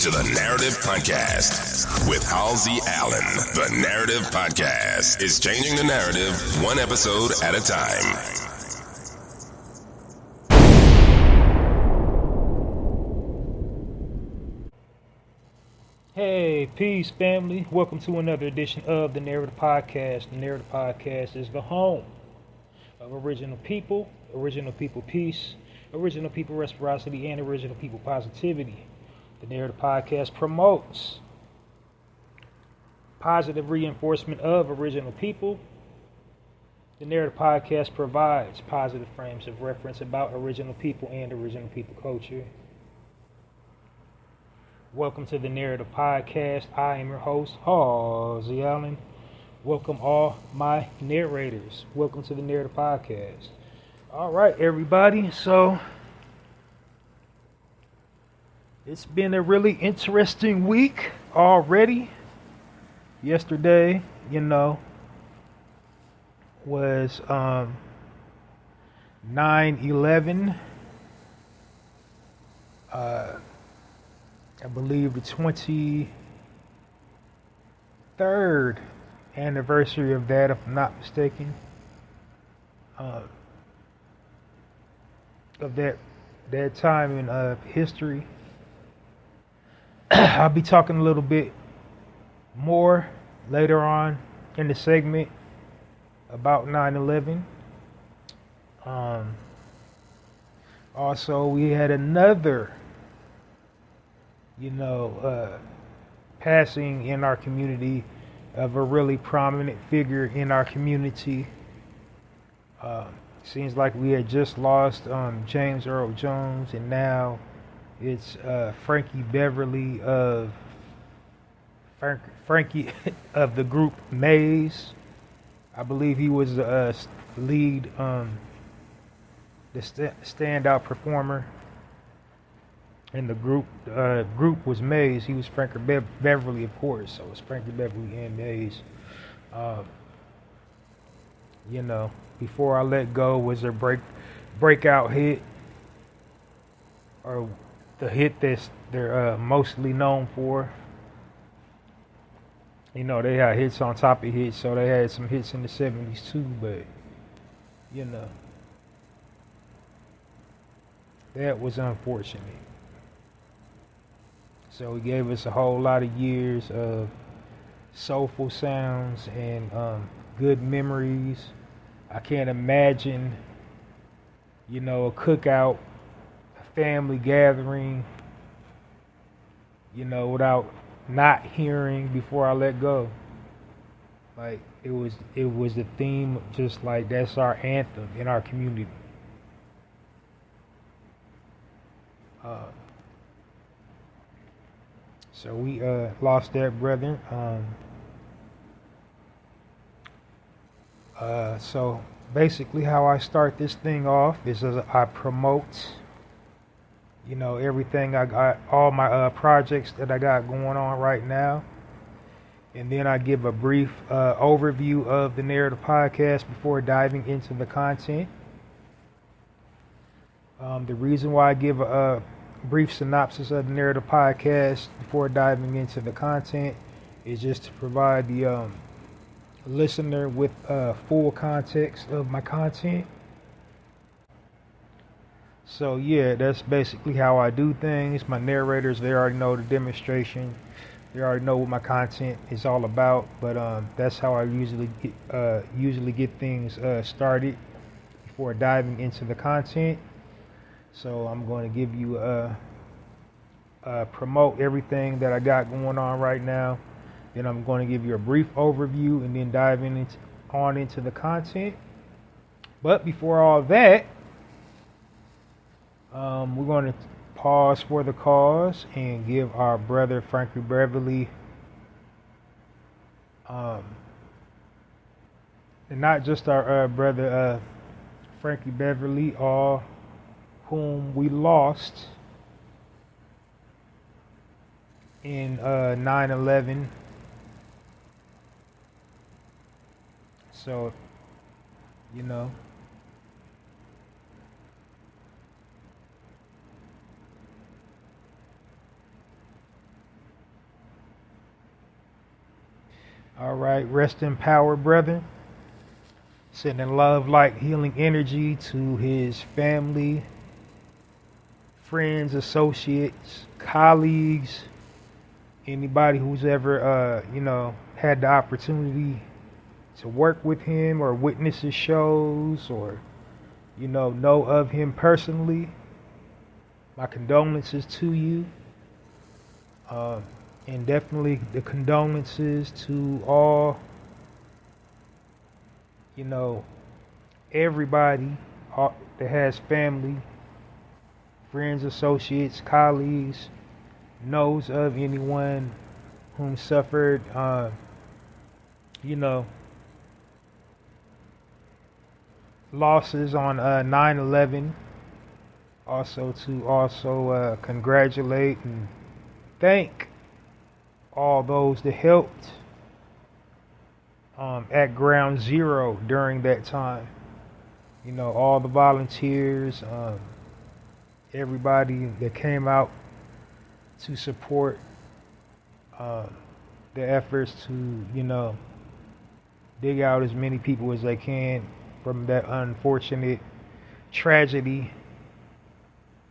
to the Narrative Podcast with Halsey Allen. The Narrative Podcast is changing the narrative one episode at a time. Hey, peace, family. Welcome to another edition of the Narrative Podcast. The Narrative Podcast is the home of original people peace, original people reciprocity, and original people positivity. The Narrative Podcast promotes positive reinforcement of original people. The Narrative Podcast provides positive frames of reference about original people and original people culture. Welcome to the Narrative Podcast. I am your host, Halsey Allen. Welcome all my narrators. Welcome to the Narrative Podcast. All right, everybody. So, it's been a really interesting week already. Yesterday, was 9/11. I believe the 23rd anniversary of that, if I'm not mistaken. Of that time in history. I'll be talking a little bit more later on in the segment about 9/11. Also, we had another passing in our community of a really prominent figure in our community. Seems like we had just lost James Earl Jones, and now it's Frankie Beverly of Frankie of the group Maze. I believe he was the lead, the standout performer. And the group was Maze. He was Frankie Beverly, of course. So it's Frankie Beverly and Maze. Before I Let Go was their breakout hit, or the hit that they're mostly known for. They had hits on top of hits, so they had some hits in the 70s too. But that was unfortunate. So he gave us a whole lot of years of soulful sounds and good memories. I can't imagine, a cookout, a family gathering, without not hearing Before I Let Go. Like it was the theme, just like that's our anthem in our community. So we lost that brother. So basically how I start this thing off is as I promote, everything I got, all my projects that I got going on right now. And then I give a brief overview of the Narrative Podcast before diving into the content. The reason why I give a brief synopsis of the Narrative Podcast before diving into the content is just to provide the listener with full context of my content. So yeah, that's basically how I do things. My narrators, they already know the demonstration. They already know what my content is all about. But that's how I usually get things started before diving into the content. So I'm going to give you promote everything that I got going on right now. Then I'm going to give you a brief overview and then dive into the content. But before all that, we're going to pause for the cause and give our brother Frankie Beverly, and not just our brother Frankie Beverly, all whom we lost in 9/11. So, All right, rest in power, brother. Sending love, light, healing energy to his family, friends, associates, colleagues, anybody who's ever, had the opportunity to work with him or witness his shows or, know of him personally. My condolences to you. And definitely the condolences to all, everybody that has family, friends, associates, colleagues, knows of anyone whom suffered, losses on 9/11. Also to congratulate and thank all those that helped at Ground Zero during that time. All the volunteers, everybody that came out to support the efforts to, dig out as many people as they can from that unfortunate tragedy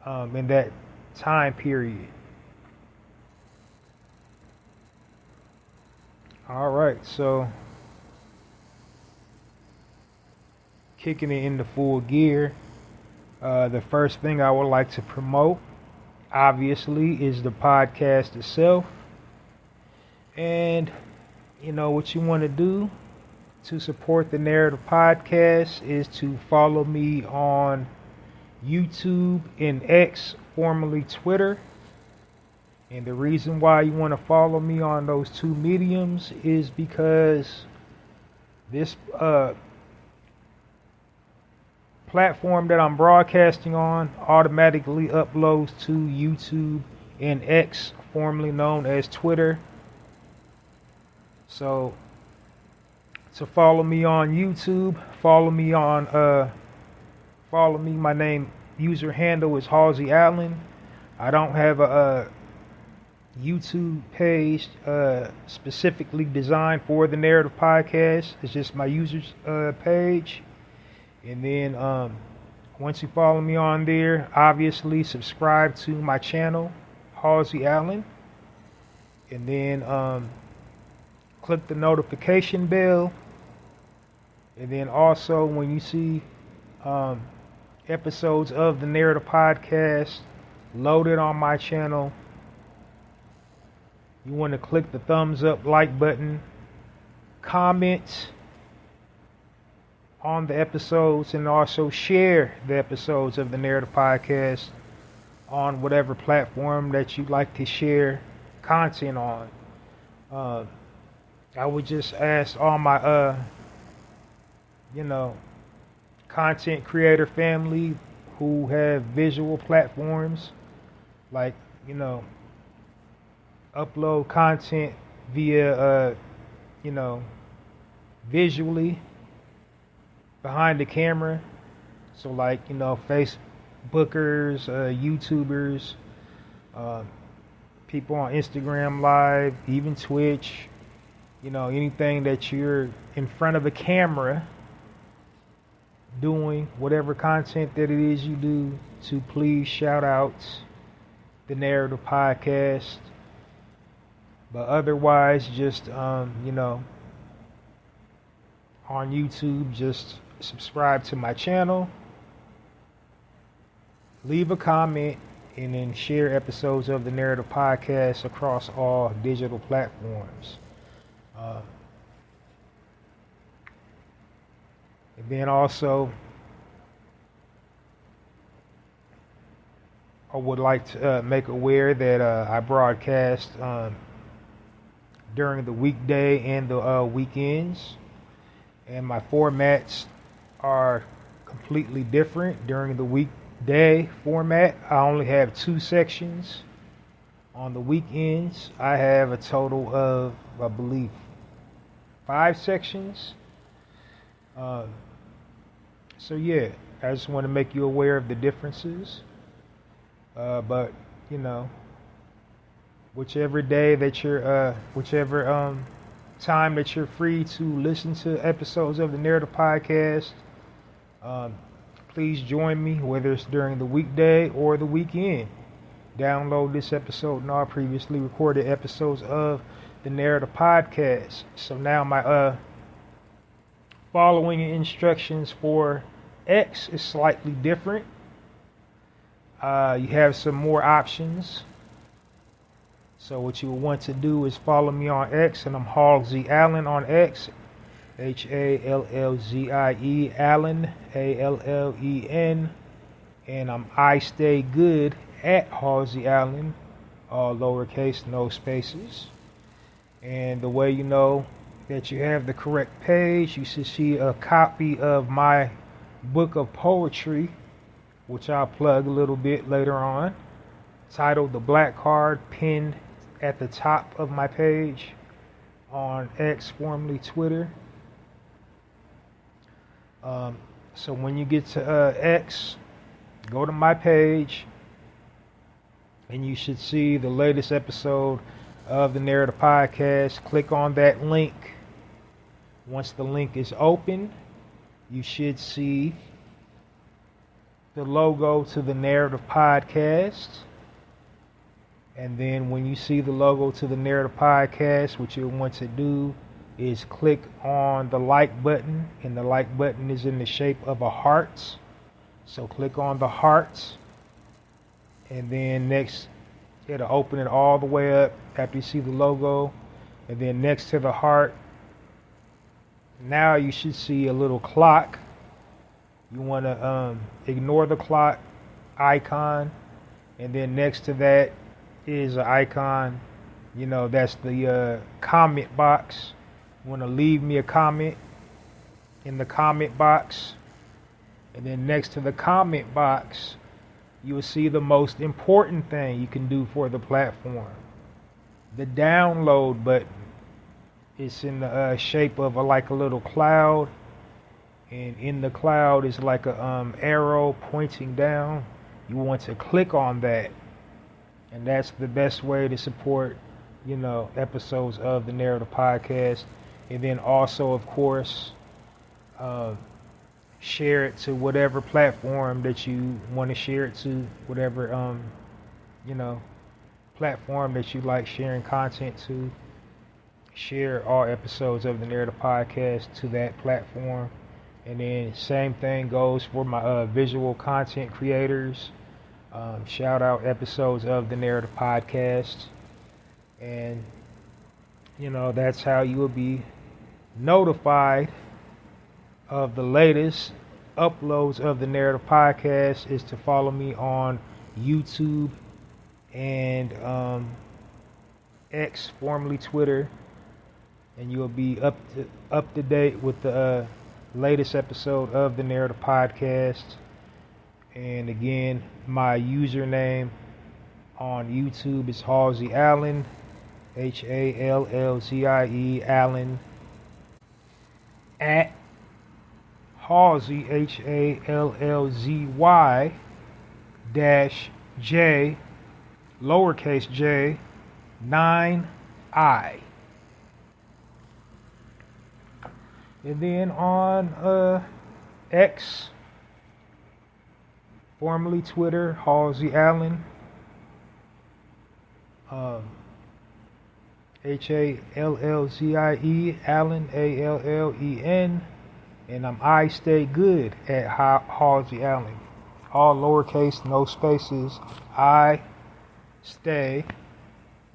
in that time period. All right, so kicking it into full gear. The first thing I would like to promote, obviously, is the podcast itself. And, what you want to do to support the Narrative Podcast is to follow me on YouTube and X, formerly Twitter. And the reason why you want to follow me on those two mediums is because this platform that I'm broadcasting on automatically uploads to YouTube and X, formerly known as Twitter. So to follow me on YouTube, follow me. My user handle is Halsey Allen. I don't have a YouTube page specifically designed for the Narrative Podcast. It's just my user's page. And then once you follow me on there, obviously subscribe to my channel, Halsey Allen. And then click the notification bell. And then also when you see episodes of the Narrative Podcast loaded on my channel, you want to click the thumbs up like button, comment on the episodes, and also share the episodes of the Narrative Podcast on whatever platform that you'd like to share content on. I would just ask all my, content creator family who have visual platforms, like, upload content via, visually behind the camera. So like, Facebookers, YouTubers, people on Instagram Live, even Twitch, anything that you're in front of a camera doing, whatever content that it is you do, to please shout out the Narrative Podcast. But otherwise, just, on YouTube, just subscribe to my channel, leave a comment, and then share episodes of the Narrative Podcast across all digital platforms. And then also, I would like to make aware that I broadcast during the weekday and the weekends, and my formats are completely different. During the weekday format, I only have 2 sections. On the weekends, I have a total of, I believe, 5 sections. So yeah, I just want to make you aware of the differences. But whichever day that you're, whichever time that you're free to listen to episodes of the Narrative Podcast, please join me, whether it's during the weekday or the weekend. Download this episode and all previously recorded episodes of the Narrative Podcast. So now my following instructions for X is slightly different. You have some more options. So what you will want to do is follow me on X, and I'm Halzie Allen on X, HALLZIE Allen, ALLEN, and I'm I Stay Good at Halzie Allen, all lowercase, no spaces. And the way you know that you have the correct page, you should see a copy of my book of poetry, which I'll plug a little bit later on, titled The Black Card, pinned at the top of my page on X, formerly Twitter. So when you get to X, go to my page, and you should see the latest episode of the Narrative Podcast. Click on that link. Once the link is open, you should see the logo to the Narrative Podcast. And then when you see the logo to the Narrative Podcast, what you'll want to do is click on the like button, and the like button is in the shape of a heart. So click on the heart, and then next it'll open it all the way up after you see the logo. And then next to the heart, now you should see a little clock. You want to ignore the clock icon, and then next to that is an icon, that's the comment box. You want to leave me a comment in the comment box, and then next to the comment box, you will see the most important thing you can do for the platform, the download button. It's in the shape of like a little cloud, and in the cloud is like a arrow pointing down. You want to click on that, and that's the best way to support, episodes of the Narrative Podcast. And then also, of course, share it to whatever platform that you want to share it to, whatever, platform that you like sharing content to. Share all episodes of the Narrative Podcast to that platform. And then same thing goes for my visual content creators. Shout out episodes of the Narrative Podcast. And, that's how you will be notified of the latest uploads of the Narrative Podcast, is to follow me on YouTube and X, formerly Twitter, and you'll be up to date with the latest episode of the Narrative Podcast. And again, my username on YouTube is Halzie Allen, HALLZIE Allen, at Halzie, HALLZY -J, lowercase j, 9I. And then on X, formerly Twitter, Halzie Allen, HALLZIE Allen, ALLEN, and I'm I Stay Good at Halzie Allen, all lowercase, no spaces. I stay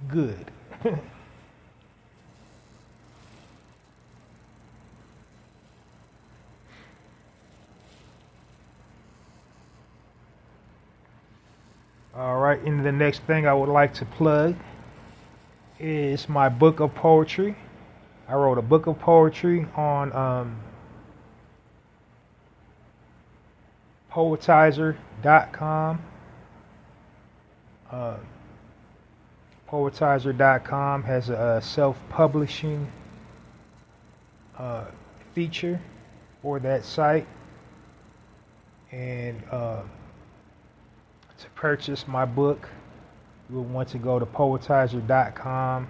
good. All right, and the next thing I would like to plug is my book of poetry. I wrote a book of poetry on poetizer.com. Poetizer.com has a self-publishing feature for that site. And to purchase my book, you will want to go to poetizer.com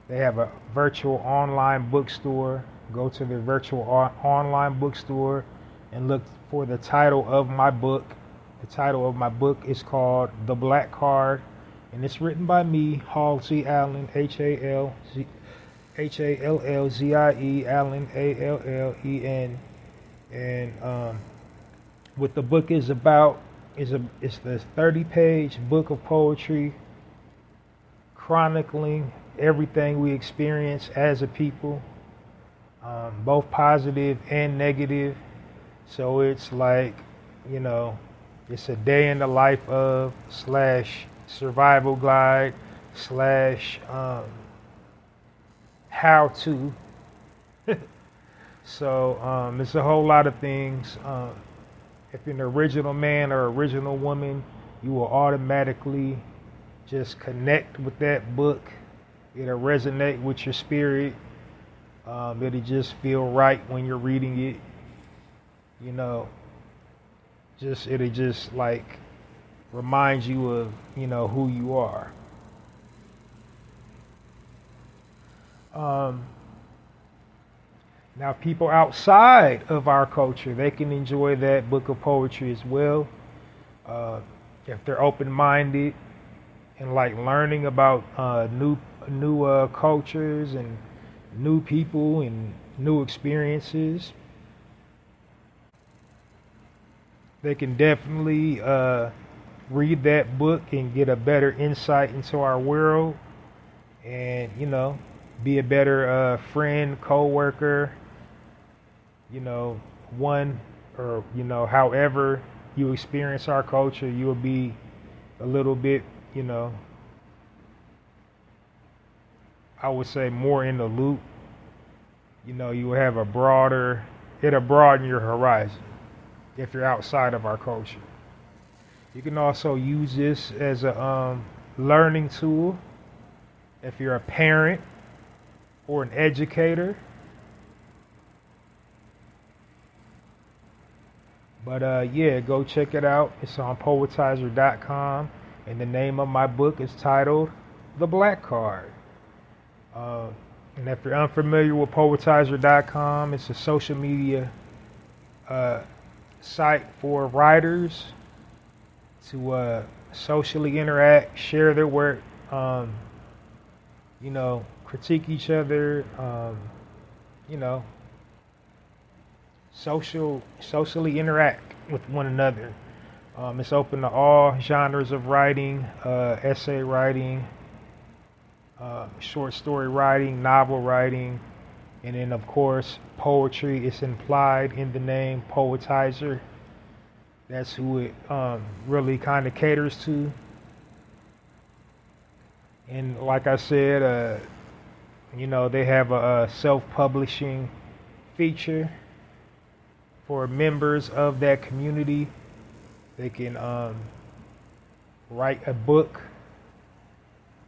They have a virtual online bookstore. Go to their virtual online bookstore and look for the title of my book. The title of my book is called The Black Card, and it's written by me, Halzie Allen, Hallzie, Allen, Allen. And what the book is about it's the 30-page book of poetry chronicling everything we experience as a people, both positive and negative. So it's like, it's a day in the life of / survival guide / how to. So it's a whole lot of things. If you're an original man or original woman, you will automatically just connect with that book. It'll resonate with your spirit. It'll just feel right when you're reading it. It'll just like remind you of, who you are. Now, people outside of our culture, they can enjoy that book of poetry as well. If they're open-minded and like learning about new cultures and new people and new experiences, they can definitely read that book and get a better insight into our world, and be a better friend, co-worker, one, or however you experience our culture, you'll be a little bit, I would say more in the loop. You will have it'll broaden your horizon if you're outside of our culture. You can also use this as a learning tool if you're a parent or an educator. But go check it out. It's on poetizer.com, and the name of my book is titled The Black Card. And if you're unfamiliar with poetizer.com, it's a social media site for writers to socially interact, share their work, critique each other, socially interact with one another. It's open to all genres of writing, essay writing, short story writing, novel writing, and then of course poetry is implied in the name Poetizer. That's who it really kind of caters to. And like I said, they have a self-publishing feature for members of that community. They can write a book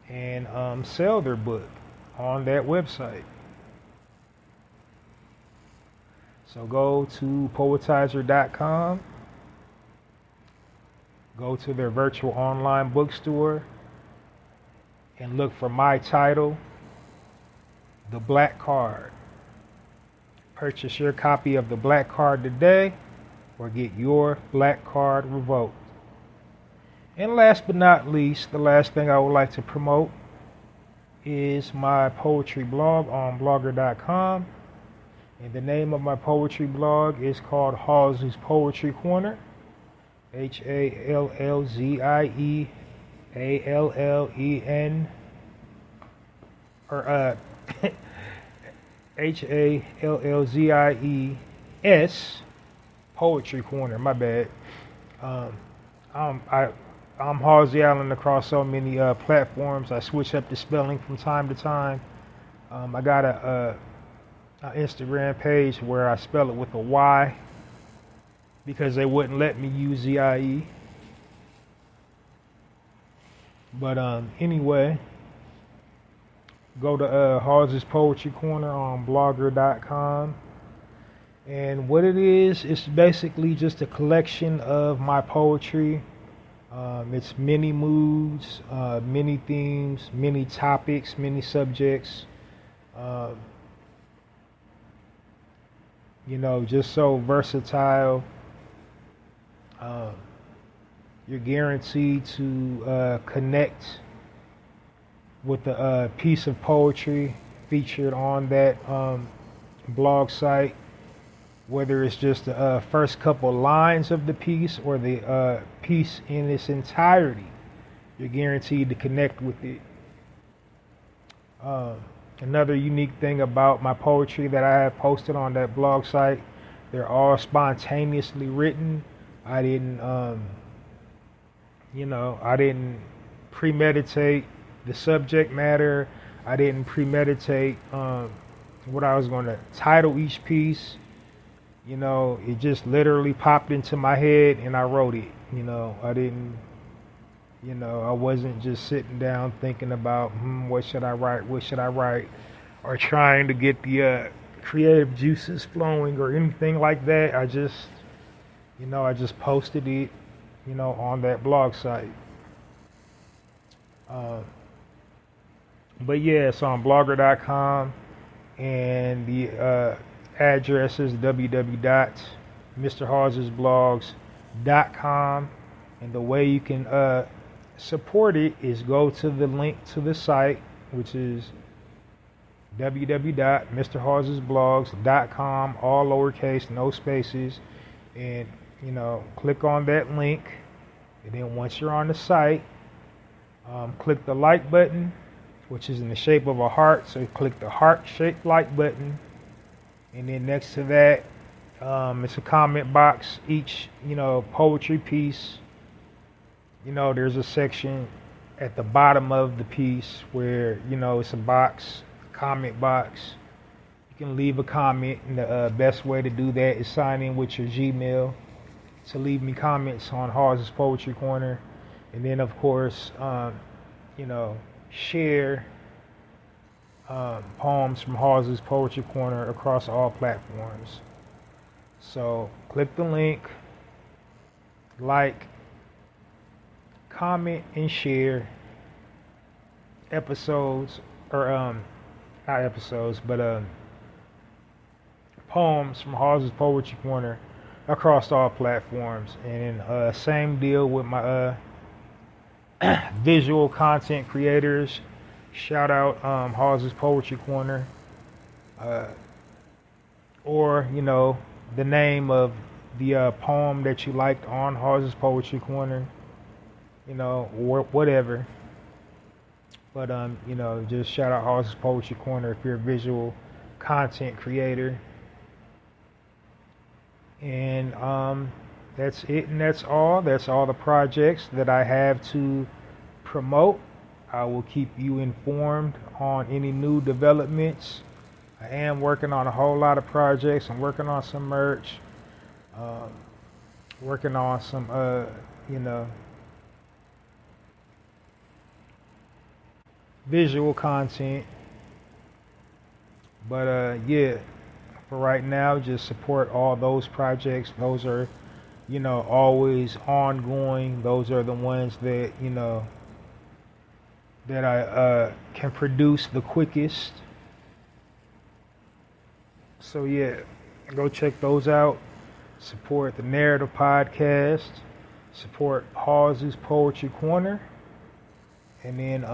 and sell their book on that website. So go to poetizer.com, go to their virtual online bookstore, and look for my title, The Black Card. Purchase your copy of The Black Card today, or get your Black Card revoked. And last but not least, the last thing I would like to promote is my poetry blog on blogger.com. And the name of my poetry blog is called hallziespoetrycorner. HALLZIEALLEN, or HALLZIES Poetry Corner. My bad. I'm Halzie Allen across so many platforms. I switch up the spelling from time to time. I got a Instagram page where I spell it with a Y because they wouldn't let me use ZIE. But anyway, go to Halzie's Poetry Corner on blogger.com. And what it is, it's basically just a collection of my poetry. It's many moods, many themes, many topics, many subjects, Um, just so versatile. Um, you're guaranteed to connect with the piece of poetry featured on that blog site, whether it's just the first couple lines of the piece or the piece in its entirety. You're guaranteed to connect with it. Another unique thing about my poetry that I have posted on that blog site, they're all spontaneously written. I didn't premeditate the subject matter. I didn't premeditate what I was going to title each piece. It just literally popped into my head and I wrote it. I didn't, I wasn't just sitting down thinking about, what should I write, or trying to get the creative juices flowing or anything like that. I just posted it, on that blog site. But yeah, it's on blogger.com, and the address is www.mrhallziesblogs.com, and the way you can support it is go to the link to the site, which is www.mrhallziesblogs.com, all lowercase, no spaces, and click on that link. And then once you're on the site, click the like button, which is in the shape of a heart. So you click the heart-shaped like button, and then next to that, it's a comment box. Each poetry piece, there's a section at the bottom of the piece where it's a box, comment box. You can leave a comment, and the best way to do that is sign in with your Gmail to leave me comments on Hallzies Poetry Corner, and then of course, share poems from Hallzies Poetry Corner across all platforms. So click the link, like, comment, and share episodes, or not episodes, but poems from Hallzies Poetry Corner across all platforms. And same deal with my visual content creators. Shout out Hallzies Poetry Corner, or the name of the poem that you liked on Hallzies Poetry Corner, or whatever. But just shout out Hallzies Poetry Corner if you're a visual content creator. And that's it, and that's all. That's all the projects that I have to promote. I will keep you informed on any new developments. I am working on a whole lot of projects. I'm working on some merch, working on some, visual content. But yeah, for right now, just support all those projects. Those are, always ongoing. Those are the ones that, that I can produce the quickest. So yeah, go check those out. Support the Narrator podcast. Support Hallzies Poetry Corner. And then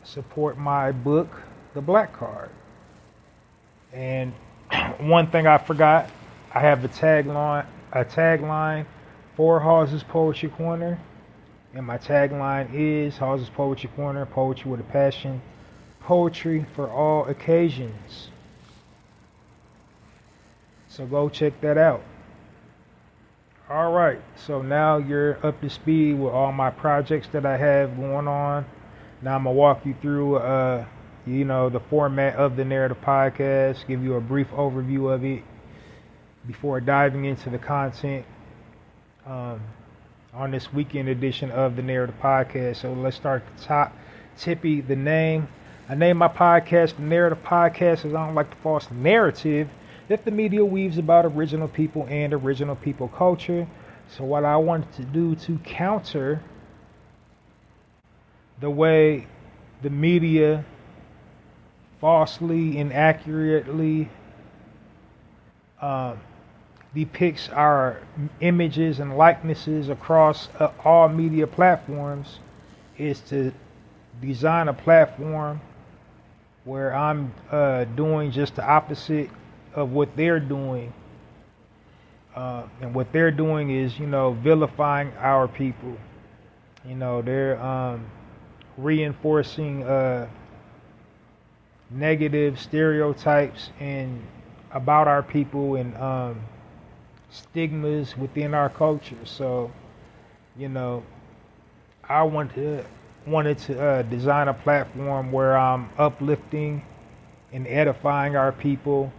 support my book, The Black Card. And one thing I forgot, I have a tagline for Hallzies Poetry Corner. And my tagline is Hallzies Poetry Corner, poetry with a passion, poetry for all occasions. So go check that out. All right, so now you're up to speed with all my projects that I have going on. Now I'm going to walk you through, the format of the Narrative Podcast, give you a brief overview of it before diving into the content on this weekend edition of the Narrative Podcast. So let's start at the top. Tippy, the name. I named my podcast the Narrative Podcast as I don't like the false narrative that the media weaves about original people and original people culture. So what I wanted to do to counter the way the media falsely, inaccurately depicts our images and likenesses across all media platforms is to design a platform where I'm doing just the opposite of what they're doing. And what they're doing is, vilifying our people. They're reinforcing negative stereotypes and about our people and stigmas within our culture. So, I wanted to design a platform where I'm uplifting and edifying our people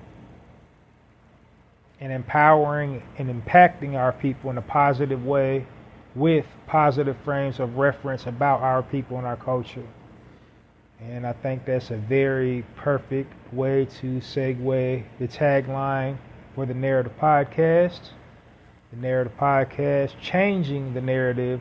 and empowering and impacting our people in a positive way with positive frames of reference about our people and our culture. And I think that's a very perfect way to segue the tagline for the Narrative Podcast. The Narrative Podcast, changing the narrative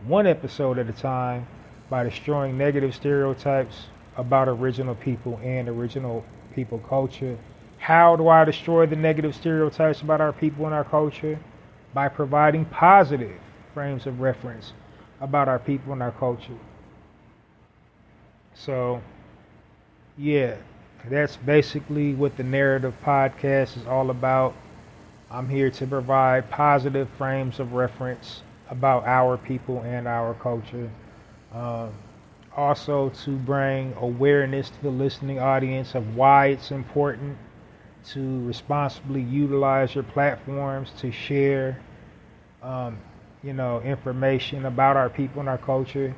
one episode at a time by destroying negative stereotypes about original people and original people culture. How do I destroy the negative stereotypes about our people and our culture? By providing positive frames of reference about our people and our culture. So, yeah, that's basically what the Narrative Podcast is all about. I'm here to provide positive frames of reference about our people and our culture. Also to bring awareness to the listening audience of why it's important to responsibly utilize your platforms to share, information about our people and our culture,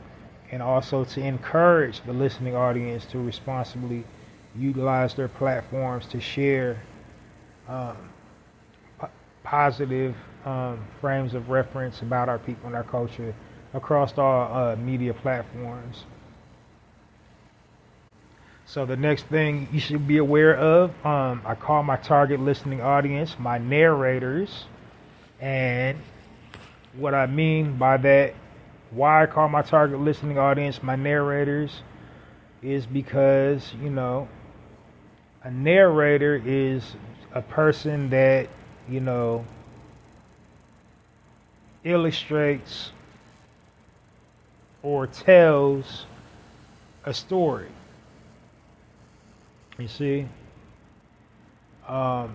and also to encourage the listening audience to responsibly utilize their platforms to share positive frames of reference about our people and our culture across all media platforms. So the next thing you should be aware of, I call my target listening audience my narrators. And what I mean by that, why I call my target listening audience my narrators, is because, a narrator is a person that, illustrates or tells a story. You see? So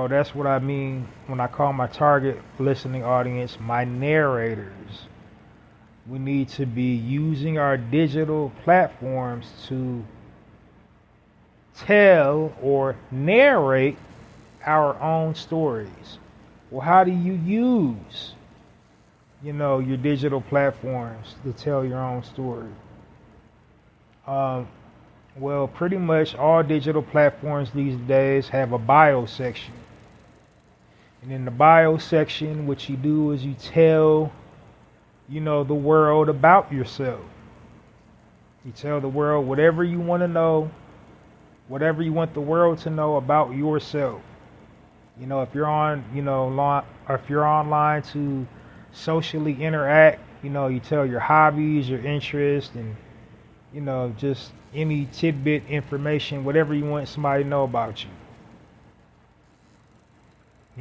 that's what I mean when I call my target listening audience my narrators. We need to be using our digital platforms to tell or narrate our own stories. Well, how do you use, your digital platforms to tell your own story? Well, pretty much all digital platforms these days have a bio section. And in the bio section, what you do is you tell, the world about yourself. You tell the world whatever you want to know, whatever you want the world to know about yourself. If you're on, or if you're online to socially interact, you tell your hobbies, your interests, and, just any tidbit information, whatever you want somebody to know about you.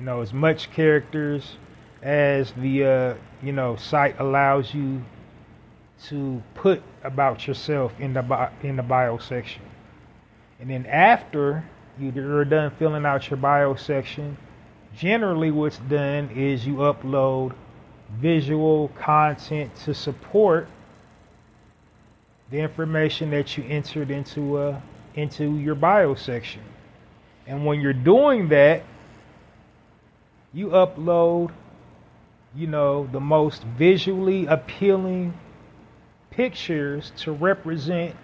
As much characters as the, site allows you to put about yourself in the bio section. And then after you're done filling out your bio section, generally what's done is you upload visual content to support the information that you entered into your bio section. And when you're doing that, you upload, the most visually appealing pictures to represent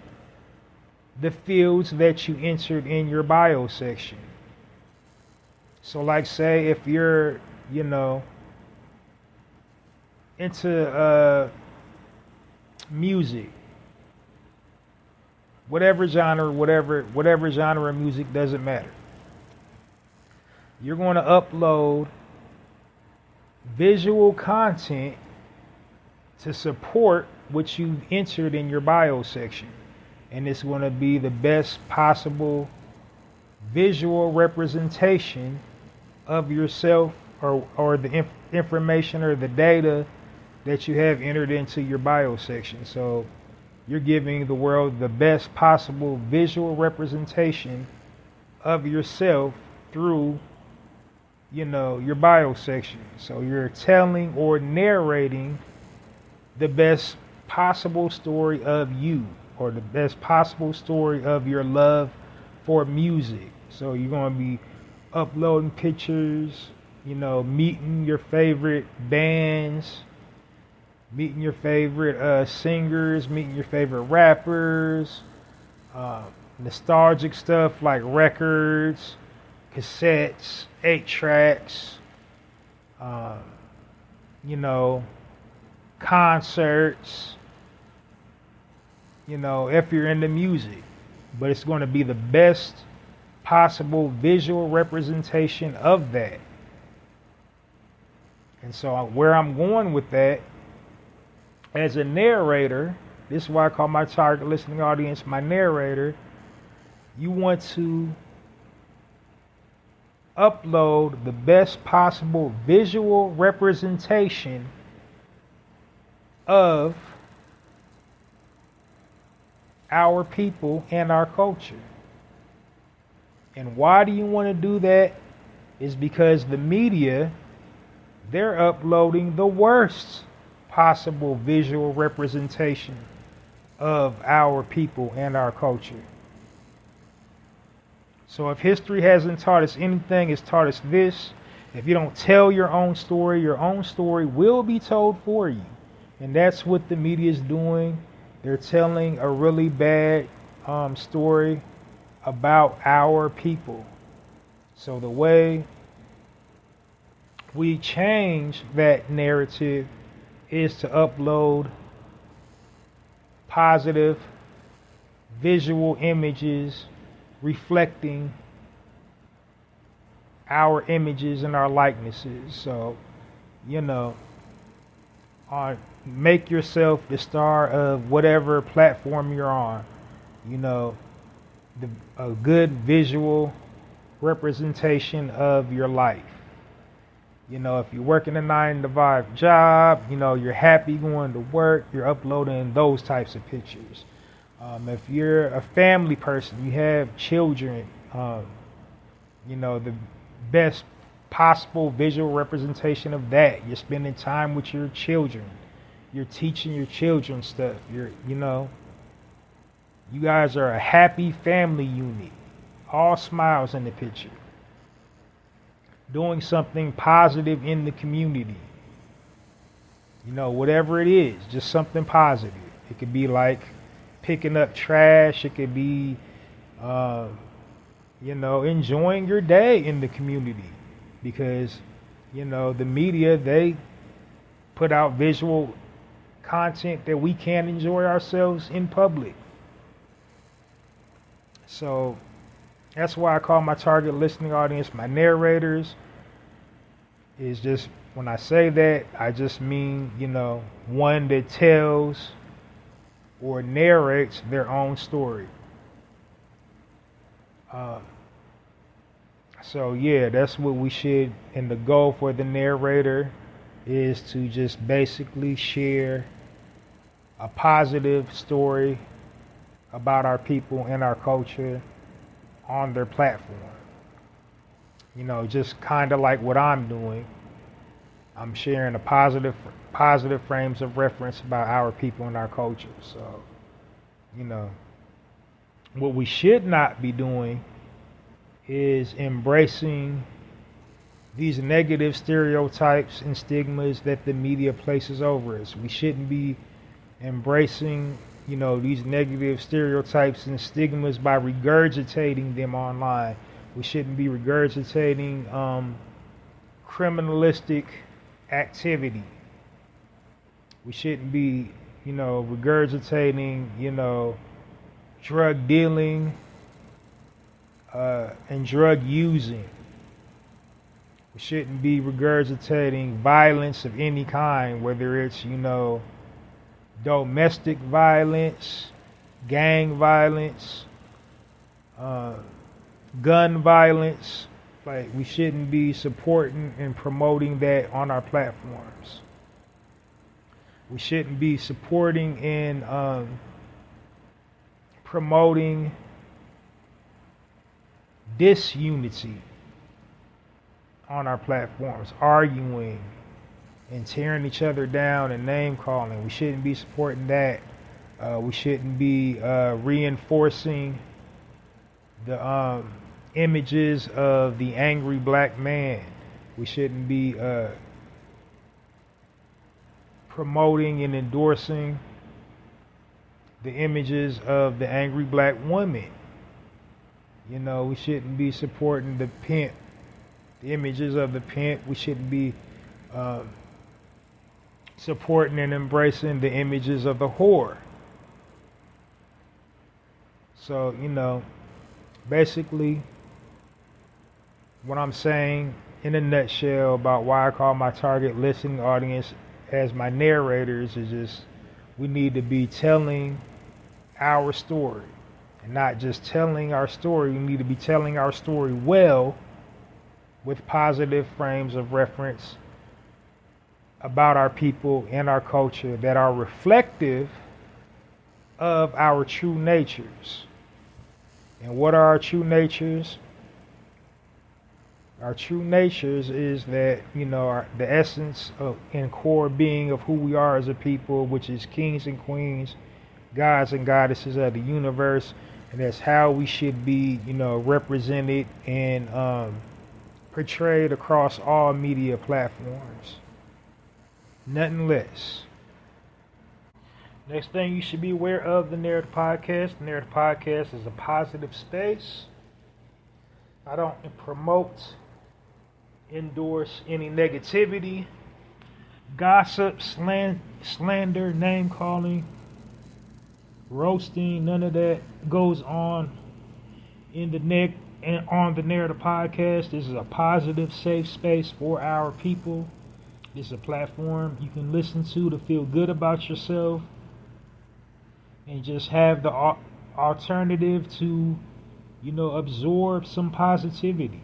the fields that you entered in your bio section. So like say if you're, into music, whatever genre of music, doesn't matter. You're going to upload visual content to support what you've entered in your bio section. and it's going to be the best possible visual representation of yourself, or the information or the data that you have entered into your bio section. So you're giving the world the best possible visual representation of yourself through, your bio section. So you're telling or narrating the best possible story of you, or the best possible story of your love for music. So you're going to be uploading pictures, meeting your favorite bands, meeting your favorite singers, meeting your favorite rappers, nostalgic stuff like records, cassettes, 8-tracks, concerts, if you're into music. But it's going to be the best possible visual representation of that. And so where I'm going with that, as a narrator, this is why I call my target listening audience my narrator. You want to upload the best possible visual representation of our people and our culture. And why do you want to do that? Is because the media, they're uploading the worst possible visual representation of our people and our culture. So if history hasn't taught us anything, it's taught us this. If you don't tell your own story will be told for you. And that's what the media is doing. They're telling a really bad story about our people. So the way we change that narrative is to upload positive visual images reflecting our images and our likenesses. So, make yourself the star of whatever platform you're on. A good visual representation of your life. If you're working a 9-to-5 job, you're happy going to work, you're uploading those types of pictures. If you're a family person, you have children, the best possible visual representation of that. You're spending time with your children. You're teaching your children stuff. You guys are a happy family unit. All smiles in the picture. Doing something positive in the community. Whatever it is, just something positive. It could be like picking up trash. It could be, enjoying your day in the community. Because, the media, they put out visual content that we can't enjoy ourselves in public. So that's why I call my target listening audience my narrators. Is just, when I say that, I just mean, one that tells or narrates their own story. So yeah, that's what we should, and the goal for the narrator is to just basically share a positive story about our people and our culture on their platform. Just kind of like what I'm doing. I'm sharing a positive frames of reference about our people and our culture. So, what we should not be doing is embracing these negative stereotypes and stigmas that the media places over us. We shouldn't be embracing, these negative stereotypes and stigmas by regurgitating them online. We shouldn't be regurgitating criminalistic activity. We shouldn't be, regurgitating, drug dealing and drug using. We shouldn't be regurgitating violence of any kind, whether it's, domestic violence, gang violence, gun violence. Like, we shouldn't be supporting and promoting that on our platforms. We shouldn't be supporting and promoting disunity on our platforms, arguing and tearing each other down and name calling. We shouldn't be supporting that. We shouldn't be reinforcing the images of the angry black man. We shouldn't be promoting and endorsing the images of the angry black woman. You know, we shouldn't be supporting the pimp, the images of the pimp. We shouldn't be supporting and embracing the images of the whore. So, you know, basically, what I'm saying in a nutshell about why I call my target listening audience as my narrators is just, we need to be telling our story. And not just telling our story, we need to be telling our story well, with positive frames of reference about our people and our culture that are reflective of our true natures. And what are our true natures? Our true natures is that, you know, the essence of and core being of who we are as a people, which is kings and queens, gods and goddesses of the universe. And that's how we should be, you know, represented and portrayed across all media platforms. Nothing less. Next thing you should be aware of the Narrator Podcast. The Narrator Podcast is a positive space. I don't promote, endorse any negativity, gossip, slander, name calling, roasting. None of that goes on in the on the Narrator Podcast. This is a positive, safe space for our people. This is a platform you can listen to feel good about yourself and just have the alternative to, you know, absorb some positivity.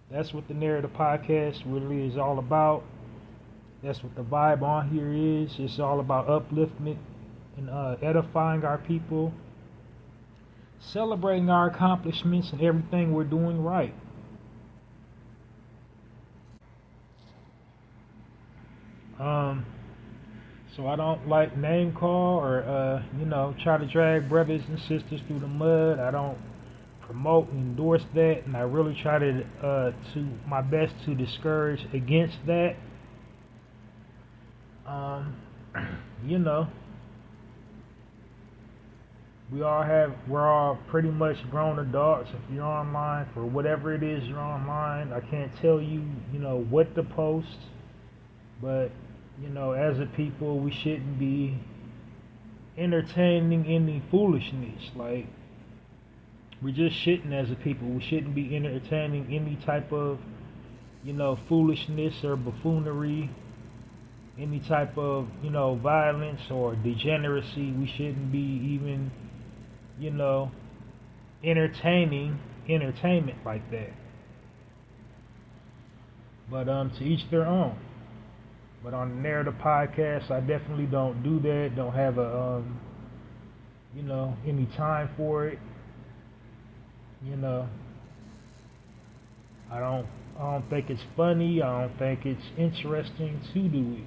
That's what the Narrator Podcast really is all about. That's what the vibe on here is. It's all about upliftment and edifying our people, celebrating our accomplishments and everything we're doing right. So I don't like name call or, you know, try to drag brothers and sisters through the mud. I don't promote and endorse that, and I really try to my best to discourage against that. You know, we're all pretty much grown adults. If you're online for whatever it is you're online, I can't tell you, you know, what to post, but, you know, as a people, we shouldn't be entertaining any foolishness. Like, we just shouldn't, as a people. We shouldn't be entertaining any type of, you know, foolishness or buffoonery, any type of, you know, violence or degeneracy. We shouldn't be even, you know, entertaining entertainment like that. But to each their own. But on the Narrative Podcast, I definitely don't do that. Don't have a you know, any time for it. You know, I don't think it's funny. I don't think it's interesting to do it.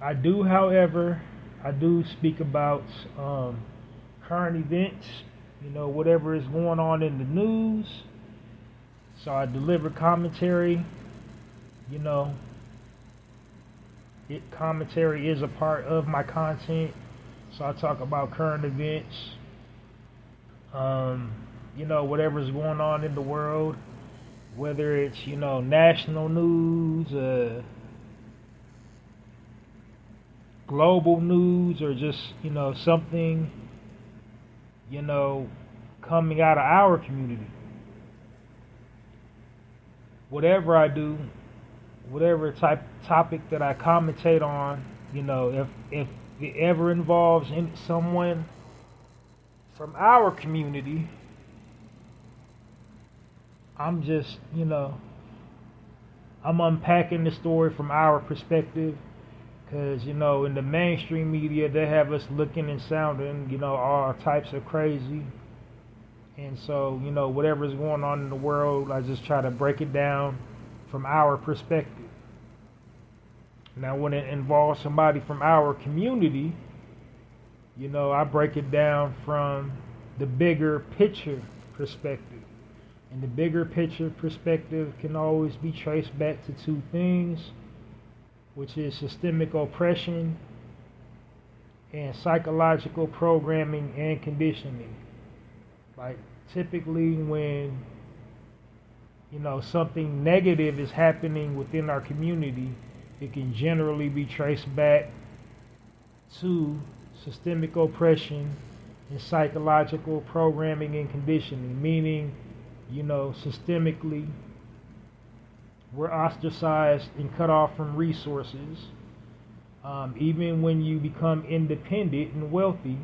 I do, however, speak about current events, you know, whatever is going on in the news. So I deliver commentary, you know. Commentary is a part of my content. So I talk about current events, you know, whatever's going on in the world, whether it's, you know, national news, global news, or just, you know, something, you know, coming out of our community. Whatever I do, whatever type topic that I commentate on, if it ever involves someone from our community, I'm just, I'm unpacking the story from our perspective. Because, in the mainstream media, they have us looking and sounding, all types of crazy. And so, whatever's going on in the world, I just try to break it down from our perspective. Now, when it involves somebody from our community, I break it down from the bigger picture perspective. And the bigger picture perspective can always be traced back to two things, which is systemic oppression and psychological programming and conditioning. Like, typically when, something negative is happening within our community, it can generally be traced back to systemic oppression and psychological programming and conditioning, meaning, systemically, we're ostracized and cut off from resources. Even when you become independent and wealthy,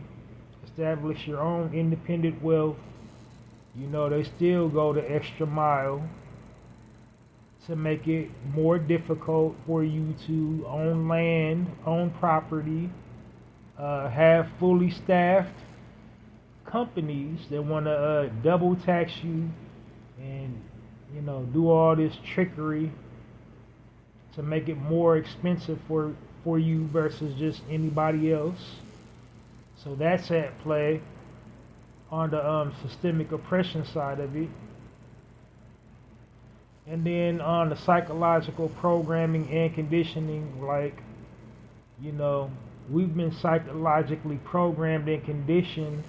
establish your own independent wealth, they still go the extra mile to make it more difficult for you to own land, own property, have fully staffed companies that want to double tax you and do all this trickery to make it more expensive for you versus just anybody else. So that's at play on the systemic oppression side of it. And then on the psychological programming and conditioning, like, we've been psychologically programmed and conditioned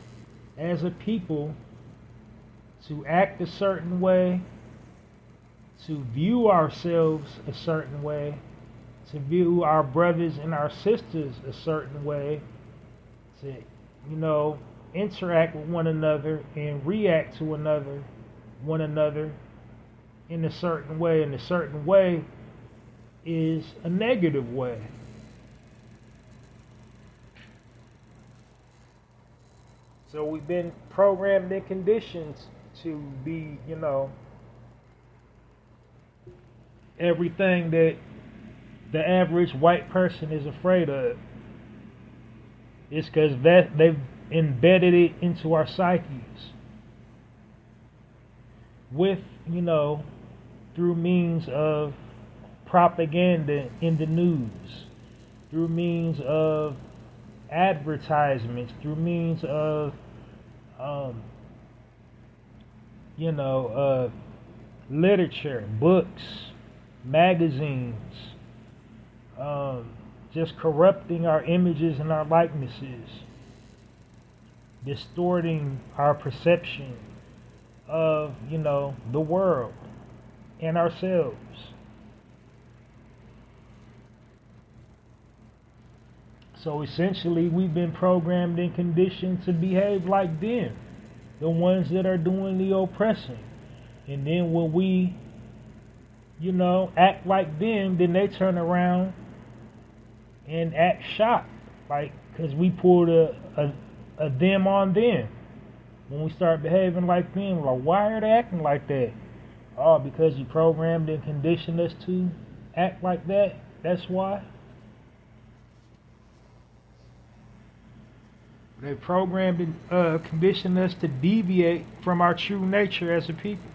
as a people to act a certain way, to view ourselves a certain way, to view our brothers and our sisters a certain way, to, interact with one another and react to one another in a certain way. And a certain way is a negative way. So we've been programmed and conditioned to be, everything that the average white person is afraid of. It's because they've embedded it into our psyches with, through means of propaganda in the news, through means of advertisements, through means of, literature, books, magazines, just corrupting our images and our likenesses, distorting our perception of, the world and ourselves. So essentially, we've been programmed and conditioned to behave like them, the ones that are doing the oppressing. And then when we, act like them, then they turn around and act shocked, like, because we pulled a them on them. When we start behaving like them, like, why are they acting like that? Oh, because you programmed and conditioned us to act like that. That's why. They programmed and conditioned us to deviate from our true nature as a people.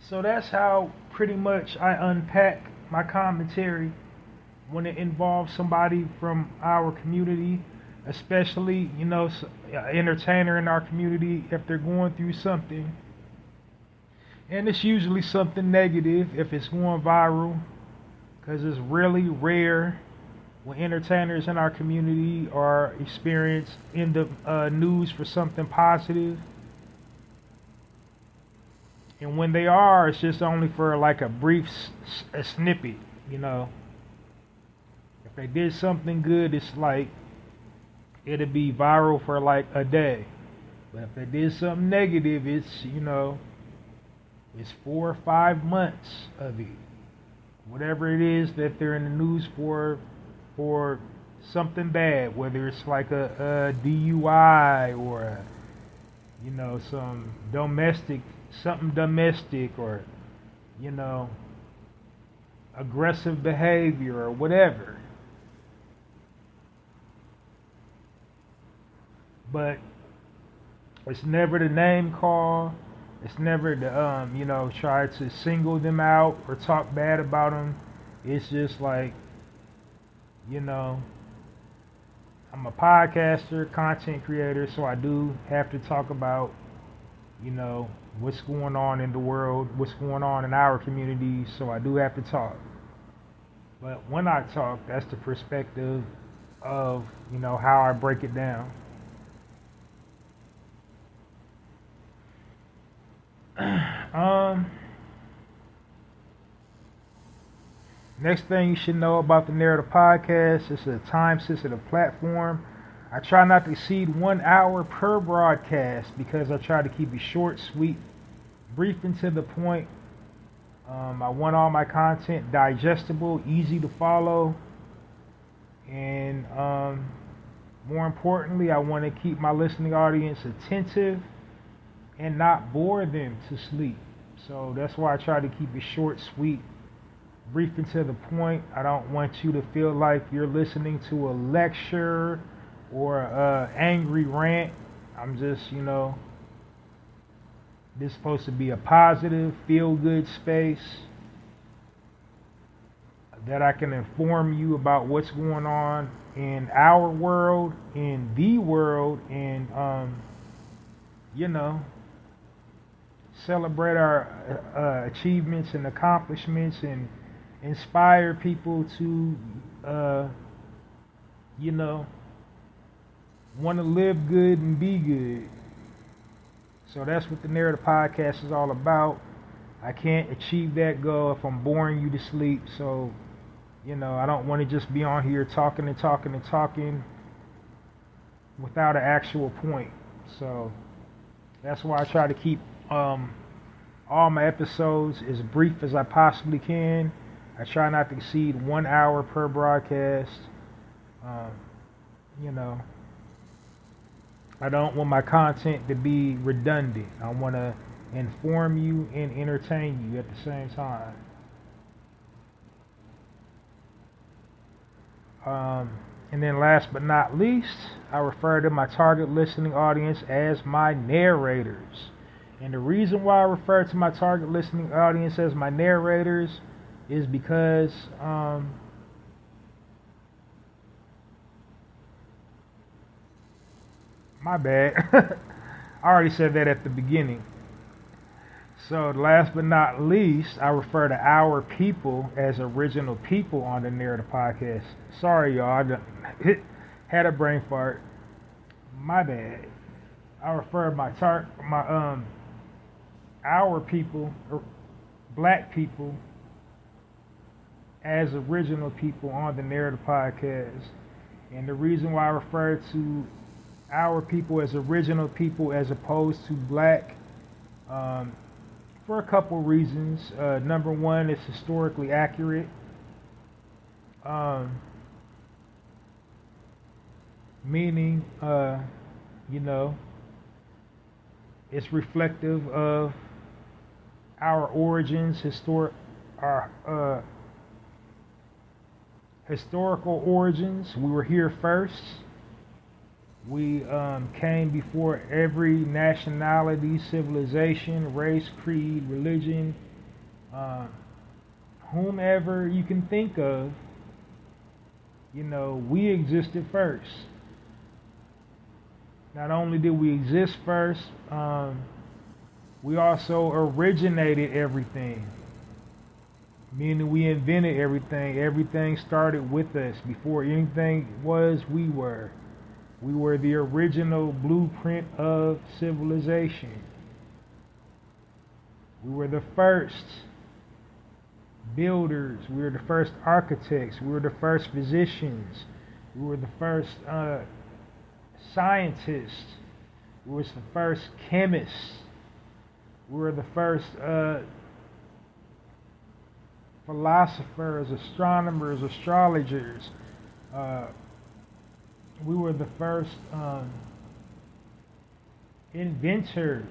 So that's how pretty much I unpack my commentary when it involves somebody from our community, especially, an entertainer in our community, if they're going through something. And it's usually something negative if it's going viral, because it's really rare when entertainers in our community are experienced in the news for something positive. And when they are, it's just only for like a brief a snippet, If they did something good, it's like it'll be viral for like a day. But if they did something negative, it's, It's 4 or 5 months of it. Whatever it is that they're in the news for something bad, whether it's like a DUI or some something domestic, or you know, aggressive behavior or whatever. But it's never the name call. It's never the try to single them out or talk bad about them. It's just like, I'm a podcaster, content creator, so I do have to talk about, what's going on in the world, what's going on in our community, so I do have to talk. But when I talk, that's the perspective of, how I break it down. Next thing you should know about the Narrator podcast, it's a time-sensitive platform. I try not to exceed 1 hour per broadcast because I try to keep it short, sweet, brief, and to the point. I want all my content digestible, easy to follow, and more importantly, I want to keep my listening audience attentive and not bore them to sleep. So that's why I try to keep it short, sweet, brief, and to the point. I don't want you to feel like you're listening to a lecture or an angry rant. I'm just, this is supposed to be a positive, feel-good space that I can inform you about what's going on in our world, in the world, and, celebrate our achievements and accomplishments and inspire people to, want to live good and be good. So that's what the Narrative podcast is all about. I can't achieve that goal if I'm boring you to sleep. So, I don't want to just be on here talking and talking and talking without an actual point. So that's why I try to keep all my episodes as brief as I possibly can. I try not to exceed 1 hour per broadcast. I don't want my content to be redundant. I want to inform you and entertain you at the same time. And then last but not least, I refer to my target listening audience as my narrators. And the reason why I refer to my target listening audience as my narrators is because my bad. I already said that at the beginning. So last but not least, I refer to our people as original people on the Narrative podcast. Sorry, y'all. I had a brain fart. My bad. I refer to our people, black people, as original people on the Narrative podcast. And the reason why I refer to our people as original people as opposed to black, for a couple reasons. Number one, it's historically accurate. Meaning, it's reflective of our origins, our historical origins. We were here first. We came before every nationality, civilization, race, creed, religion, whomever you can think of. We existed first. Not only did we exist first, we also originated everything. Meaning we invented everything. Everything started with us. Before anything was, we were. We were the original blueprint of civilization. We were the first builders. We were the first architects. We were the first physicians. We were the first scientists. We were the first chemists. We were the first philosophers, astronomers, astrologers. We were the first inventors.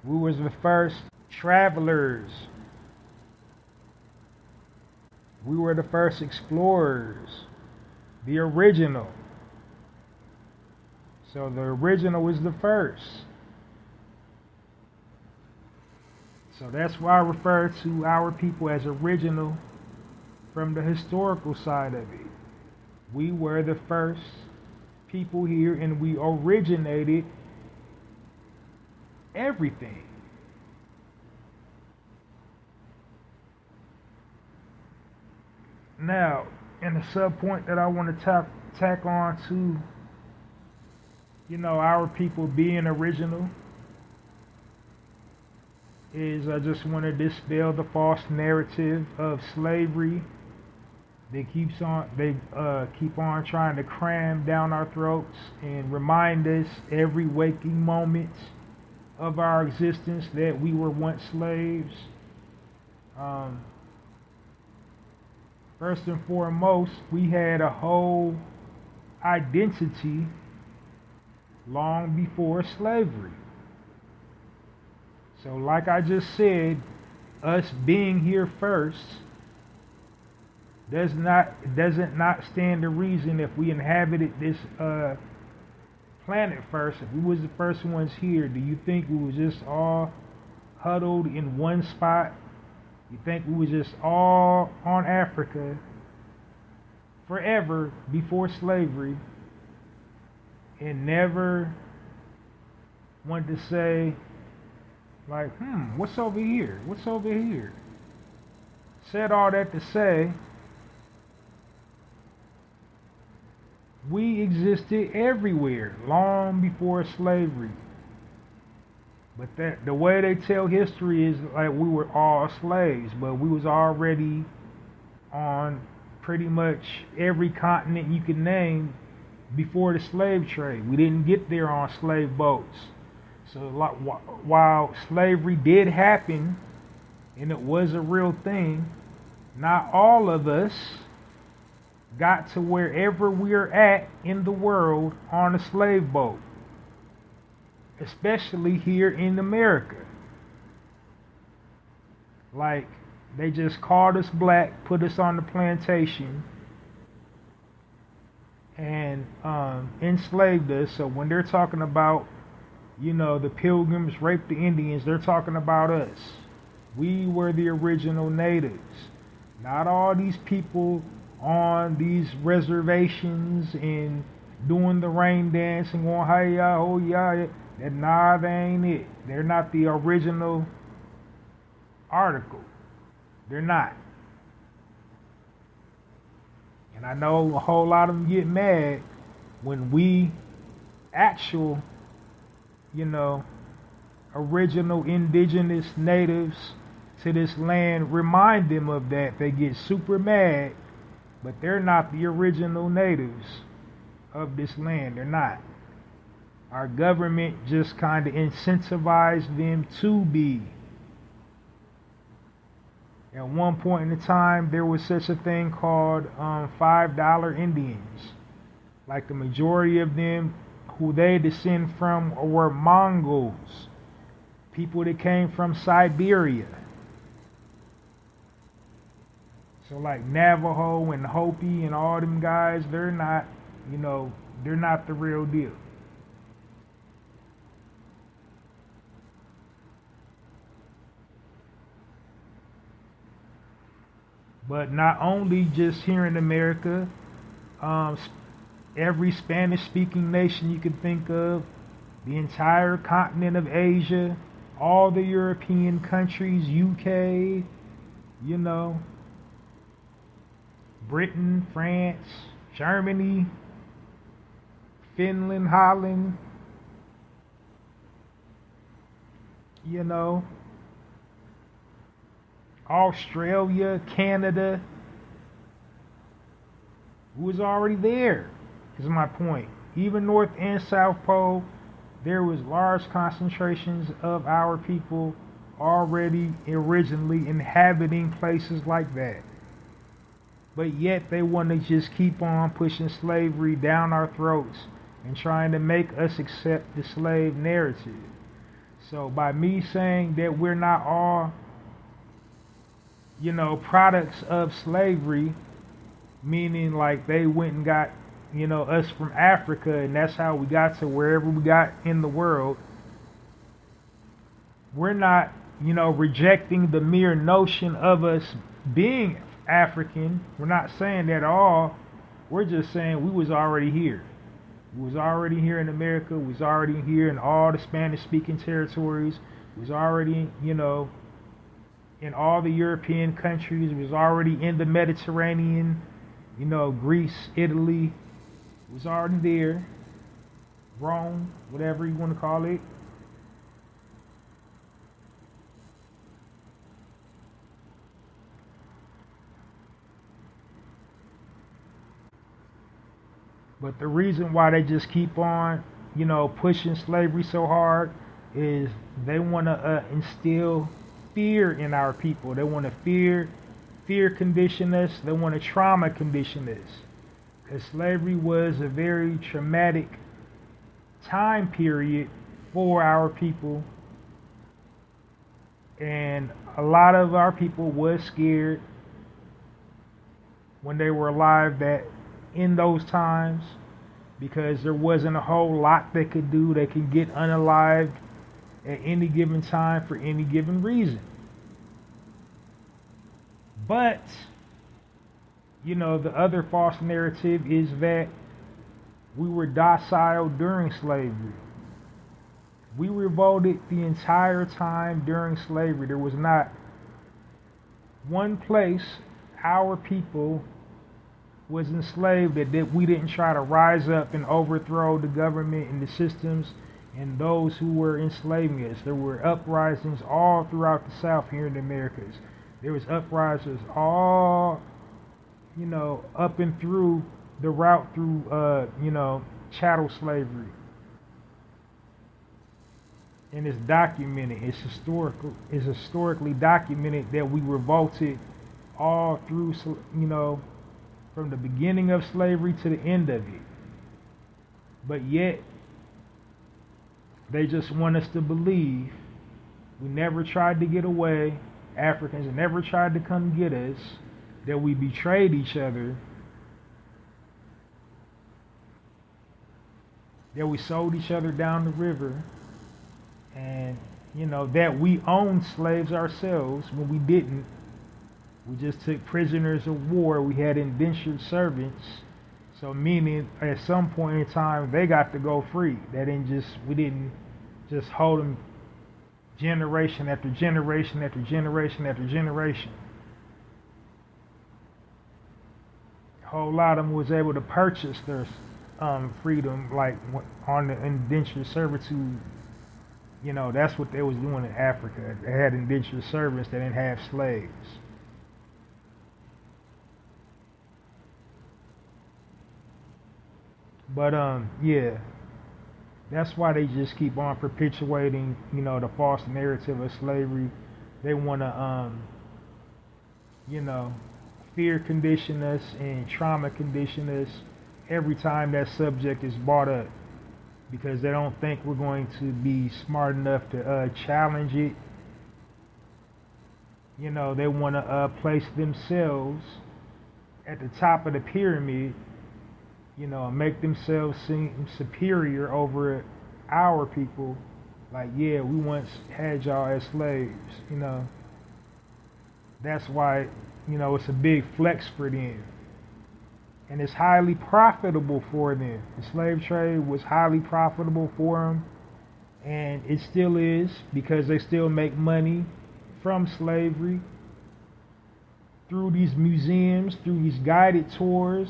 We was the first travelers. We were the first explorers. The original. So the original was the first. So that's why I refer to our people as original from the historical side of it. We were the first people here and we originated everything. Now, in the sub point that I want to tack on to, our people being original, is I just want to dispel the false narrative of slavery. They keep on trying to cram down our throats and remind us every waking moment of our existence that we were once slaves. First and foremost, we had a whole identity long before slavery. So like I just said, us being here first doesn't not stand to reason if we inhabited this planet first. If we was the first ones here, do you think we was just all huddled in one spot? You think we was just all on Africa forever before slavery and never wanted to say, like, what's over here? What's over here? Said all that to say, we existed everywhere long before slavery. But the way they tell history is like we were all slaves, but we was already on pretty much every continent you could name before the slave trade. We didn't get there on slave boats. So while slavery did happen, and it was a real thing, not all of us got to wherever we're at in the world on a slave boat, especially here in America. Like, they just called us black, put us on the plantation, and enslaved us. So when they're talking about, the Pilgrims raped the Indians, they're talking about us. We were the original natives. Not all these people on these reservations and doing the rain dance and going, hi-ya, oh yeah. Nah, they ain't it. They're not the original article. They're not. And I know a whole lot of them get mad when we actual, original indigenous natives to this land remind them of that. They get super mad, but they're not the original natives of this land. They're not. Our government just kind of incentivized them to be. At one point in time, there was such a thing called $5 Indians. Like the majority of them, who they descend from, were Mongols, people that came from Siberia. So like Navajo and Hopi and all them guys, they're not, they're not the real deal. But not only just here in America, every Spanish-speaking nation you can think of, the entire continent of Asia, all the European countries, UK, Britain, France, Germany, Finland, Holland, Australia, Canada, who was already there, is my point. even North and South Pole, there was large concentrations of our people already originally inhabiting places like that. But yet they want to just keep on pushing slavery down our throats and trying to make us accept the slave narrative. So by me saying that we're not all, products of slavery, meaning like they went and got, us from Africa and that's how we got to wherever we got in the world, we're not, rejecting the mere notion of us being African. We're not saying that at all. We're just saying we was already here. We was already here in America. We was already here in all the Spanish-speaking territories. We was already, in all the European countries. We was already in the Mediterranean, Greece, Italy. We was already there. Rome, whatever you want to call it. But the reason why they just keep on, pushing slavery so hard is they want to instill fear in our people. They want to fear condition us. They want to trauma condition us. Because slavery was a very traumatic time period for our people. And a lot of our people was scared when they were alive that in those times, because there wasn't a whole lot they could do. They could get unalived at any given time for any given reason. But, the other false narrative is that we were docile during slavery. We revolted the entire time during slavery. There was not one place our people was enslaved that we didn't try to rise up and overthrow the government and the systems and those who were enslaving us. There were uprisings all throughout the South here in the Americas. There was uprisings all, up and through the route through, chattel slavery. And it's documented. It's historically documented that we revolted all through, from the beginning of slavery to the end of it. But yet, they just want us to believe we never tried to get away. Africans never tried to come get us. That we betrayed each other. That we sold each other down the river. And, that we owned slaves ourselves when we didn't. We just took prisoners of war. We had indentured servants. So meaning at some point in time they got to go free. We didn't just hold them generation after generation after generation after generation. A whole lot of them was able to purchase their freedom, like on the indentured servitude. That's what they was doing in Africa. They had indentured servants. They didn't have slaves. But yeah, that's why they just keep on perpetuating, the false narrative of slavery. They want to, fear condition us and trauma condition us every time that subject is brought up, because they don't think we're going to be smart enough to challenge it. They want to place themselves at the top of the pyramid. Make themselves seem superior over our people. Like, yeah, we once had y'all as slaves, That's why, it's a big flex for them. And it's highly profitable for them. The slave trade was highly profitable for them. And it still is, because they still make money from slavery through these museums, through these guided tours,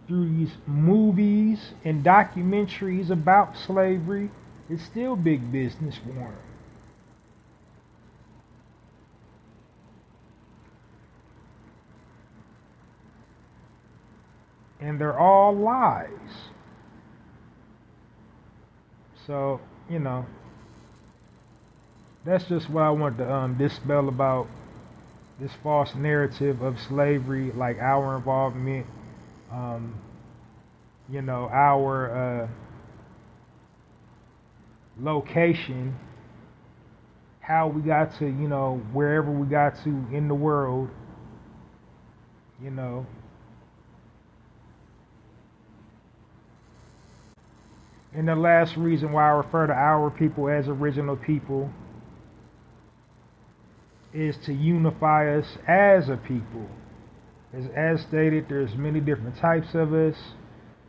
through these movies and documentaries about slavery. It's still big business for them. And they're all lies. So, that's just what I want to dispel about this false narrative of slavery, like our involvement, um, our location, how we got to, wherever we got to in the world, you know. And the last reason why I refer to our people as original people is to unify us as a people. As stated, there's many different types of us.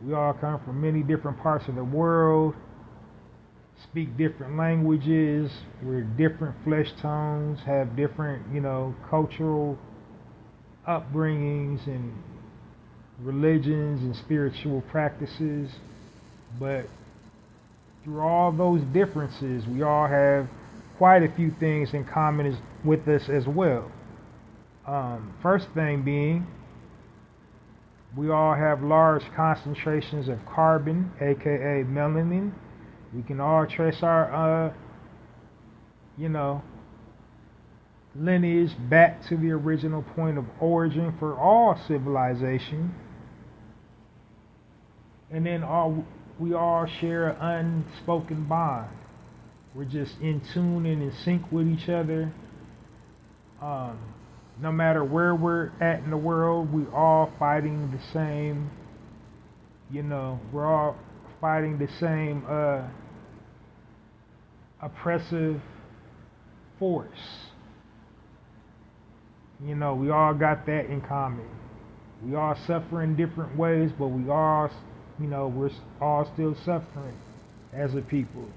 We all come from many different parts of the world, speak different languages, we're different flesh tones, have different, cultural upbringings and religions and spiritual practices. But through all those differences, we all have quite a few things in common with us as well. First thing being, we all have large concentrations of carbon, aka melanin. We can all trace our, lineage back to the original point of origin for all civilization. And then we all share an unspoken bond. We're just in tune and in sync with each other. No matter where we're at in the world, we all fighting the same, we're all fighting the same oppressive force. We all got that in common. We all suffer in different ways, but we all, we're all still suffering as a people.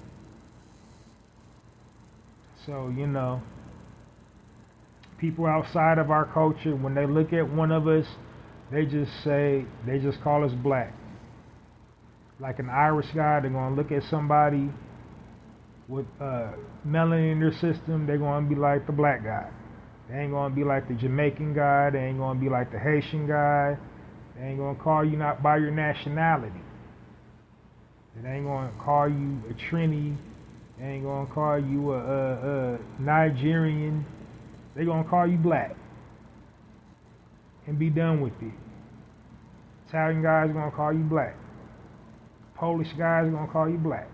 So, people outside of our culture, when they look at one of us, they just call us black. Like an Irish guy, they're going to look at somebody with melanin in their system, they're going to be like the black guy. They ain't going to be like the Jamaican guy. They ain't going to be like the Haitian guy. They ain't going to call you not by your nationality. They ain't going to call you a Trini. They ain't going to call you a Nigerian. They're going to call you black and be done with it. Italian guys are going to call you black. Polish guys are going to call you black.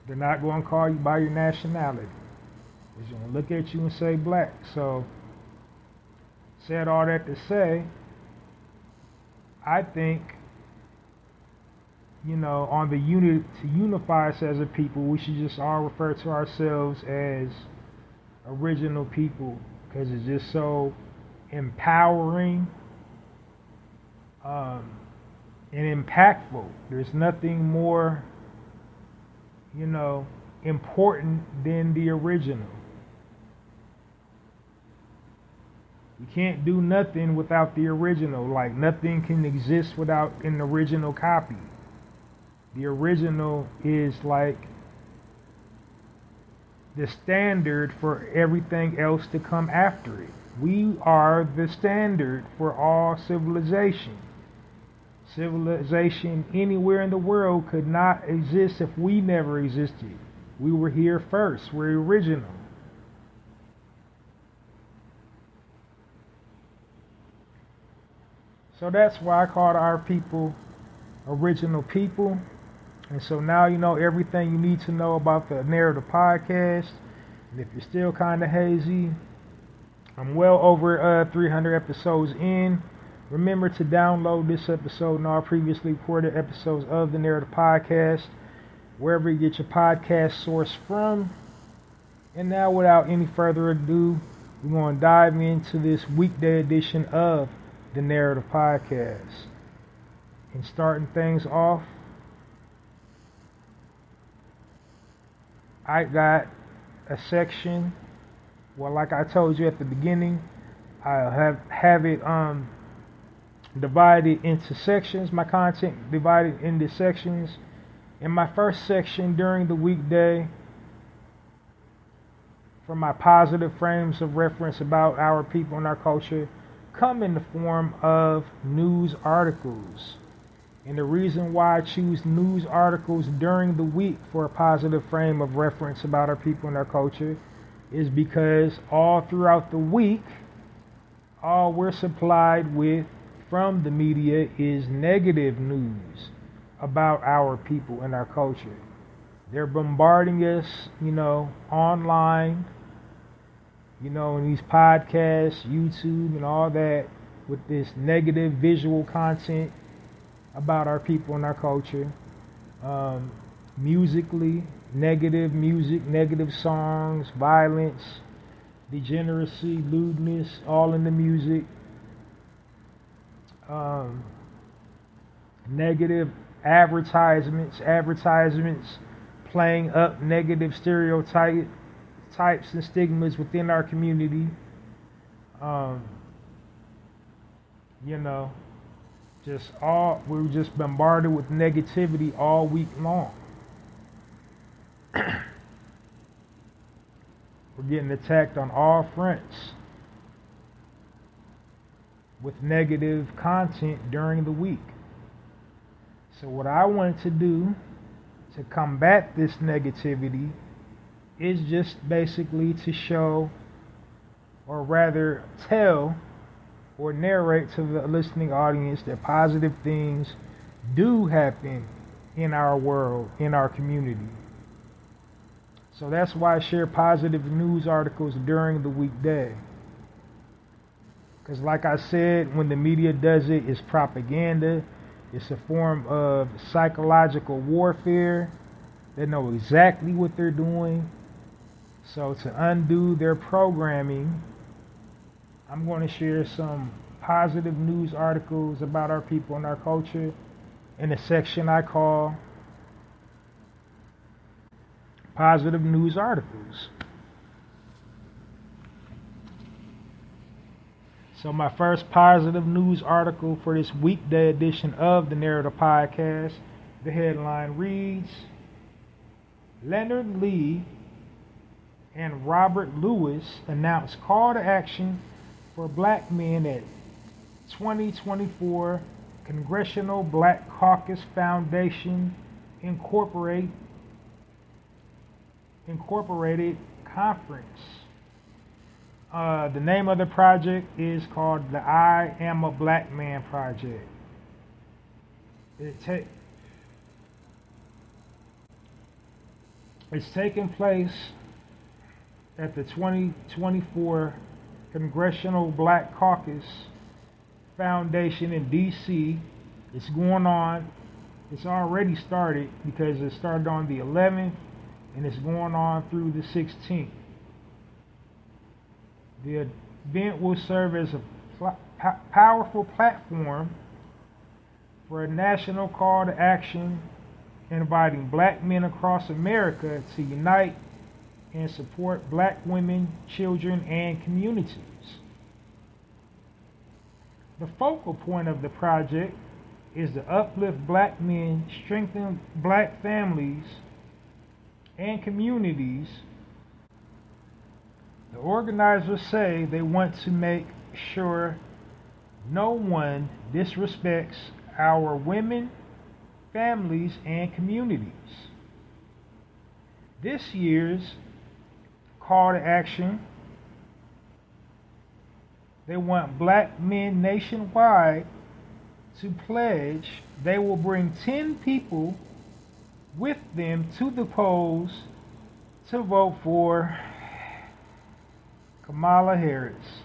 They're not going to call you by your nationality. They're going to look at you and say black. So, said all that to say, I think, on the unit to unify us as a people, we should just all refer to ourselves as original people, because it's just so empowering and impactful. There's nothing more, important than the original. You can't do nothing without the original. Like, nothing can exist without an original copy. The original is like the standard for everything else to come after it. We are the standard for all civilization. Civilization anywhere in the world could not exist if we never existed. We were here first. We're original. So that's why I call our people original people. And so now you know everything you need to know about the Narrator podcast. And if you're still kind of hazy, I'm well over 300 episodes in. Remember to download this episode and all previously recorded episodes of the Narrator podcast, wherever you get your podcast source from. And now, without any further ado, we're going to dive into this weekday edition of the Narrator podcast. And starting things off, I got a section. Well, like I told you at the beginning, I have it divided into sections. My content divided into sections. In my first section during the weekday, for my positive frames of reference about our people and our culture, come in the form of news articles. And the reason why I choose news articles during the week for a positive frame of reference about our people and our culture is because all throughout the week, all we're supplied with from the media is negative news about our people and our culture. They're bombarding us, online, in these podcasts, YouTube, and all that with this negative visual content about our people and our culture. Musically, negative music, negative songs, violence, degeneracy, lewdness, all in the music. Negative advertisements playing up negative stereotypes and stigmas within our community. We're just bombarded with negativity all week long. We're getting attacked on all fronts with negative content during the week. So what I wanted to do to combat this negativity is just basically to show, or rather tell or narrate to the listening audience that positive things do happen in our world, in our community. So that's why I share positive news articles during the weekday. Because like I said, when the media does it, it's propaganda. It's a form of psychological warfare. They know exactly what they're doing. So to undo their programming, I'm going to share some positive news articles about our people and our culture in a section I call Positive News Articles. So my first positive news article for this weekday edition of the Narrator podcast, the headline reads, Leonard Lee and Robert Lewis announced call to action for black men at 2024 Congressional Black Caucus Foundation Incorporated Conference. The name of the project is called the I Am a Black Man Project. It's taking place at the 2024 Congressional Black Caucus Foundation in D.C. It's going on. It's already started because it started on the 11th and it's going on through the 16th. The event will serve as a powerful platform for a national call to action inviting black men across America to unite and support black women, children, and communities. The focal point of the project is to uplift black men, strengthen black families and communities. The organizers say they want to make sure no one disrespects our women, families, and communities. This year's call to action, they want black men nationwide to pledge they will bring 10 people with them to the polls to vote for Kamala Harris.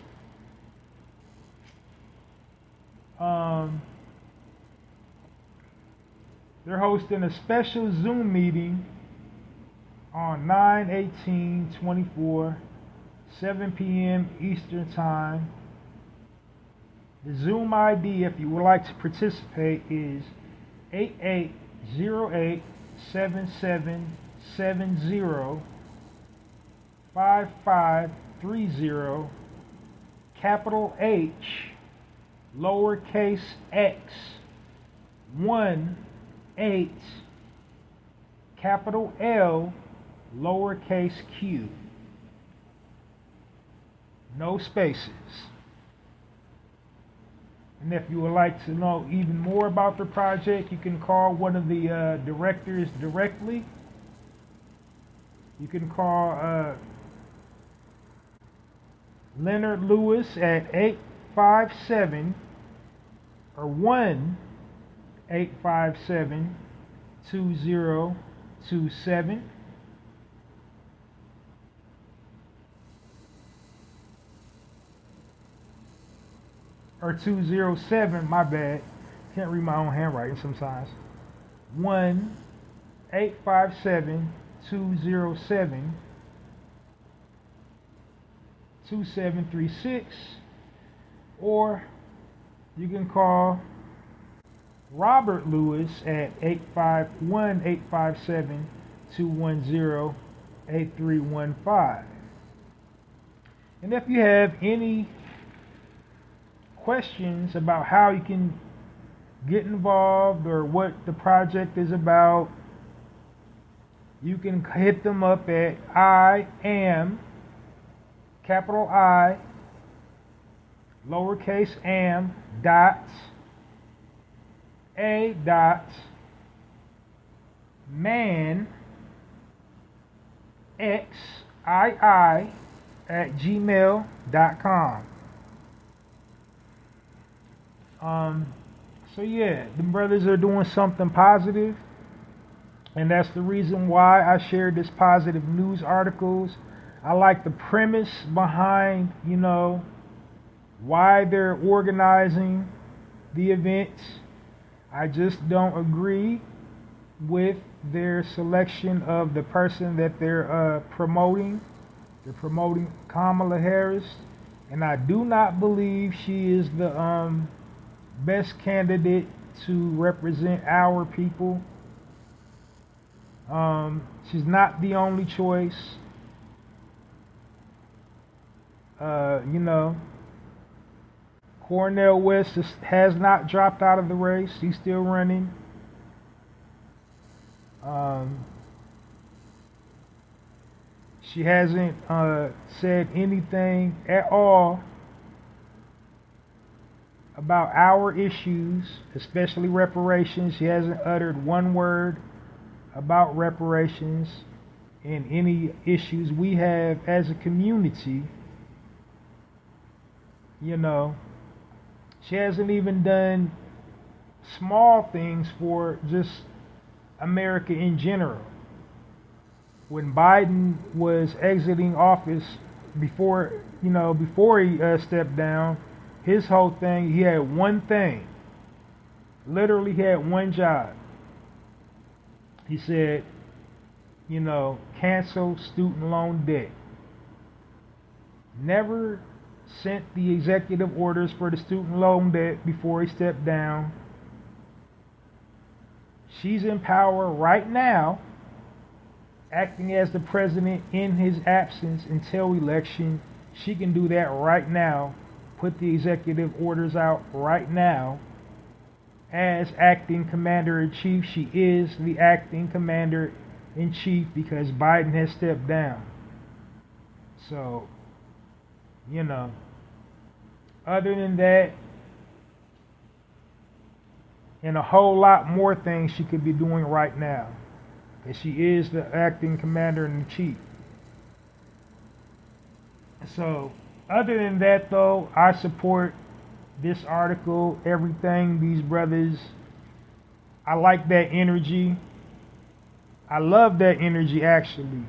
They're hosting a special Zoom meeting on 9/18/24, 7 p.m. Eastern Time. The Zoom ID, if you would like to participate, is 8808-7770-5530, capital H, lowercase x, 18, capital L, lowercase q. No spaces. And if you would like to know even more about the project, you can call one of the directors directly. You can call Leonard Lewis at 857 or 1-857-2027. Or 207, my bad. Can't read my own handwriting sometimes. 1-857-207-2736. Or you can call Robert Lewis at 1-857-210-8315. And if you have any questions about how you can get involved or what the project is about, you can hit them up at I am, capital I, lowercase am, dot, a dot, man, XII at gmail.com. So yeah, the brothers are doing something positive, and that's the reason why I shared this positive news articles. I like the premise behind, why they're organizing the events. I just don't agree with their selection of the person that they're promoting. They're promoting Kamala Harris, and I do not believe she is the best candidate to represent our people. She's not the only choice. Cornel West has not dropped out of the race. He's still running. She hasn't said anything at all about our issues, especially reparations. She hasn't uttered one word about reparations and any issues we have as a community. She hasn't even done small things for just America in general. When Biden was exiting office, before he stepped down, his whole thing, he had one thing. Literally, he had one job. He said, cancel student loan debt. Never sent the executive orders for the student loan debt before he stepped down. She's in power right now, acting as the president in his absence until election. She can do that right now. Put the executive orders out right now. As acting commander-in-chief, she is the acting commander-in-chief because Biden has stepped down. So, other than that, and a whole lot more things she could be doing right now, because she is the acting commander-in-chief. So, other than that, though, I support this article, everything, these brothers. I like that energy. I love that energy, actually.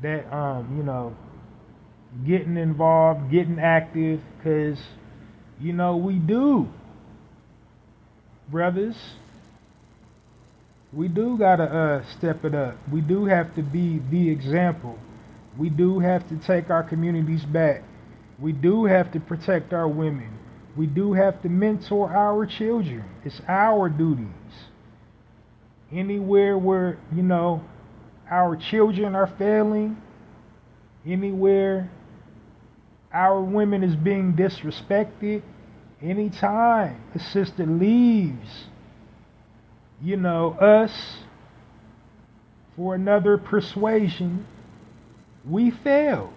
That, getting involved, getting active, because, we do. Brothers, we do gotta step it up. We do have to be the example. We do have to take our communities back. We do have to protect our women. We do have to mentor our children. It's our duties. Anywhere where, our children are failing, anywhere our women is being disrespected, anytime a sister leaves, us for another persuasion, we failed.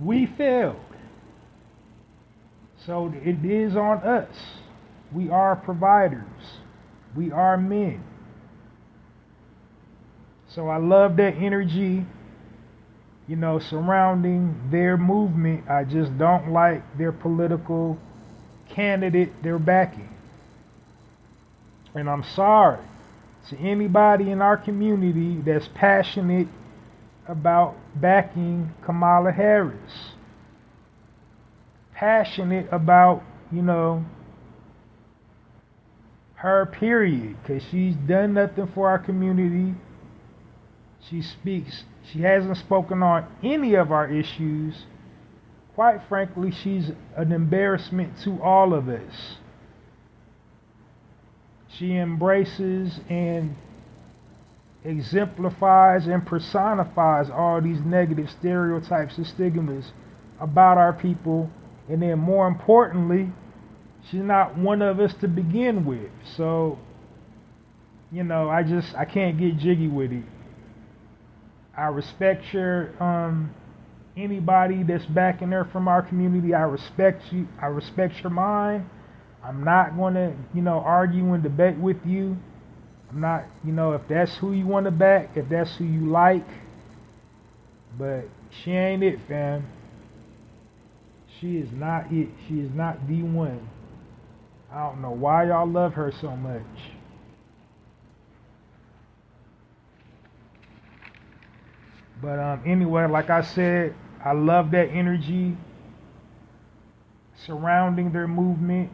We failed. So it is on us. We are providers. We are men. So I love that energy, surrounding their movement. I just don't like their political candidate they're backing. And I'm sorry to anybody in our community that's passionate about backing Kamala Harris. Passionate about, her period, because she's done nothing for our community. She hasn't spoken on any of our issues. Quite frankly, she's an embarrassment to all of us. She embraces and exemplifies and personifies all these negative stereotypes and stigmas about our people. And then more importantly, she's not one of us to begin with. So, I can't get jiggy with it. I respect anybody that's backing her from our community. I respect you. I respect your mind. I'm not going to, argue and debate with you. I'm not, if that's who you want to back, if that's who you like. But she ain't it, fam. She is not it. She is not the one. I don't know why y'all love her so much. But anyway, like I said, I love that energy surrounding their movement.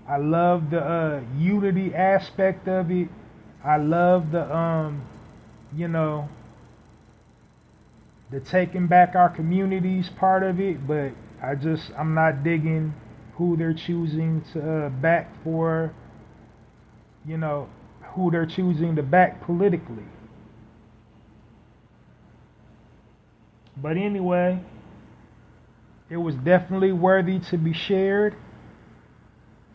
I love the unity aspect of it. I love the the taking back our communities part of it. But I'm not digging who they're choosing to back for. Who they're choosing to back politically. But anyway, it was definitely worthy to be shared.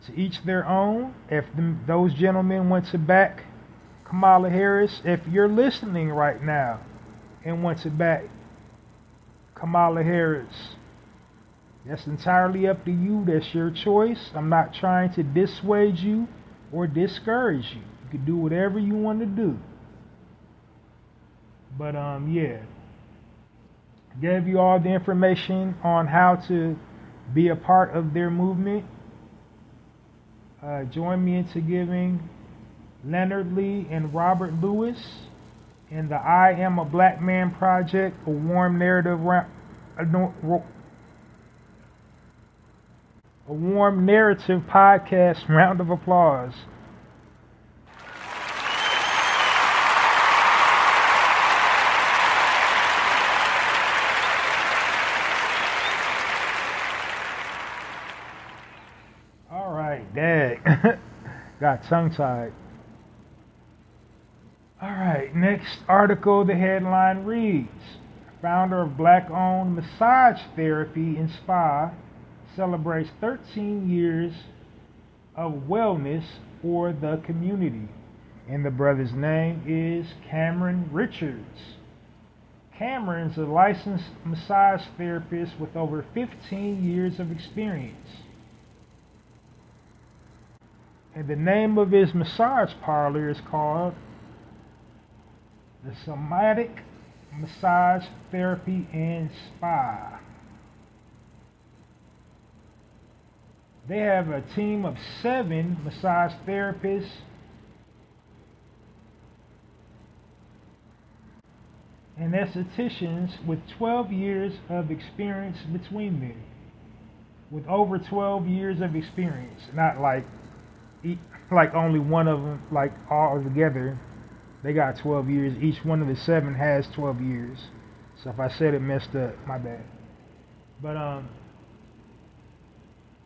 To each their own. If those gentlemen went to back Kamala Harris, if you're listening right now and want to back Kamala Harris, that's entirely up to you. That's your choice. I'm not trying to dissuade you or discourage you. You can do whatever you want to do. But yeah. Gave you all the information on how to be a part of their movement. Join me into giving Leonard Lee and Robert Lewis in the I Am a Black Man Project, a warm narrative podcast round of applause. Dang. Got tongue-tied. Alright, next article, the headline reads, founder of black-owned massage therapy and spa celebrates 13 years of wellness for the community. And the brother's name is Cameron Richards. Cameron's a licensed massage therapist with over 15 years of experience. And the name of his massage parlor is called the Somatic Massage Therapy and Spa. They have a team of 7 massage therapists and estheticians with 12 years of experience between them. With over 12 years of experience, not like only one of them, like all together, they got 12 years. Each one of the 7 has 12 years. So if I said it messed up, my bad. But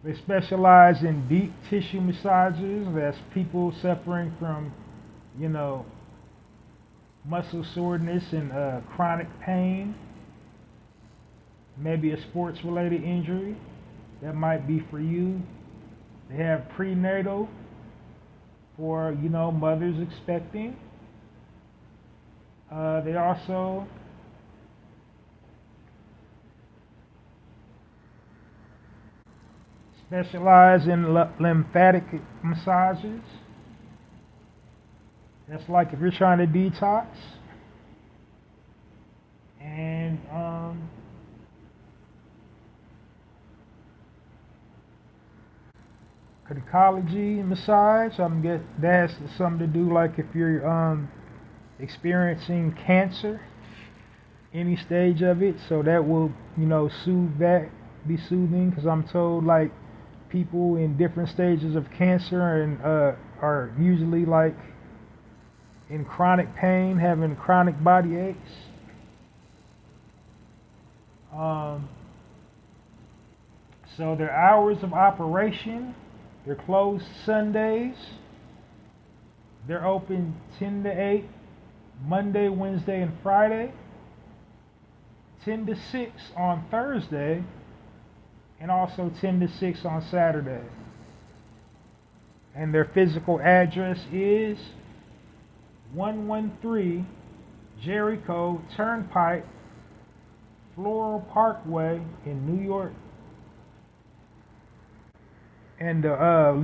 they specialize in deep tissue massages. That's people suffering from, muscle soreness and chronic pain. Maybe a sports-related injury. That might be for you. They have prenatal for, mothers expecting. They also specialize in lymphatic massages. That's like if you're trying to detox. And cardiology massage. That has something to do like if you're experiencing cancer, any stage of it. So that will soothe that, be soothing. Because I'm told like people in different stages of cancer and are usually like in chronic pain, having chronic body aches. So their hours of operation, they're closed Sundays. They're open 10 to 8, Monday, Wednesday, and Friday. 10 to 6 on Thursday, and also 10 to 6 on Saturday. And their physical address is 113 Jericho Turnpike, Floral Parkway in New York. And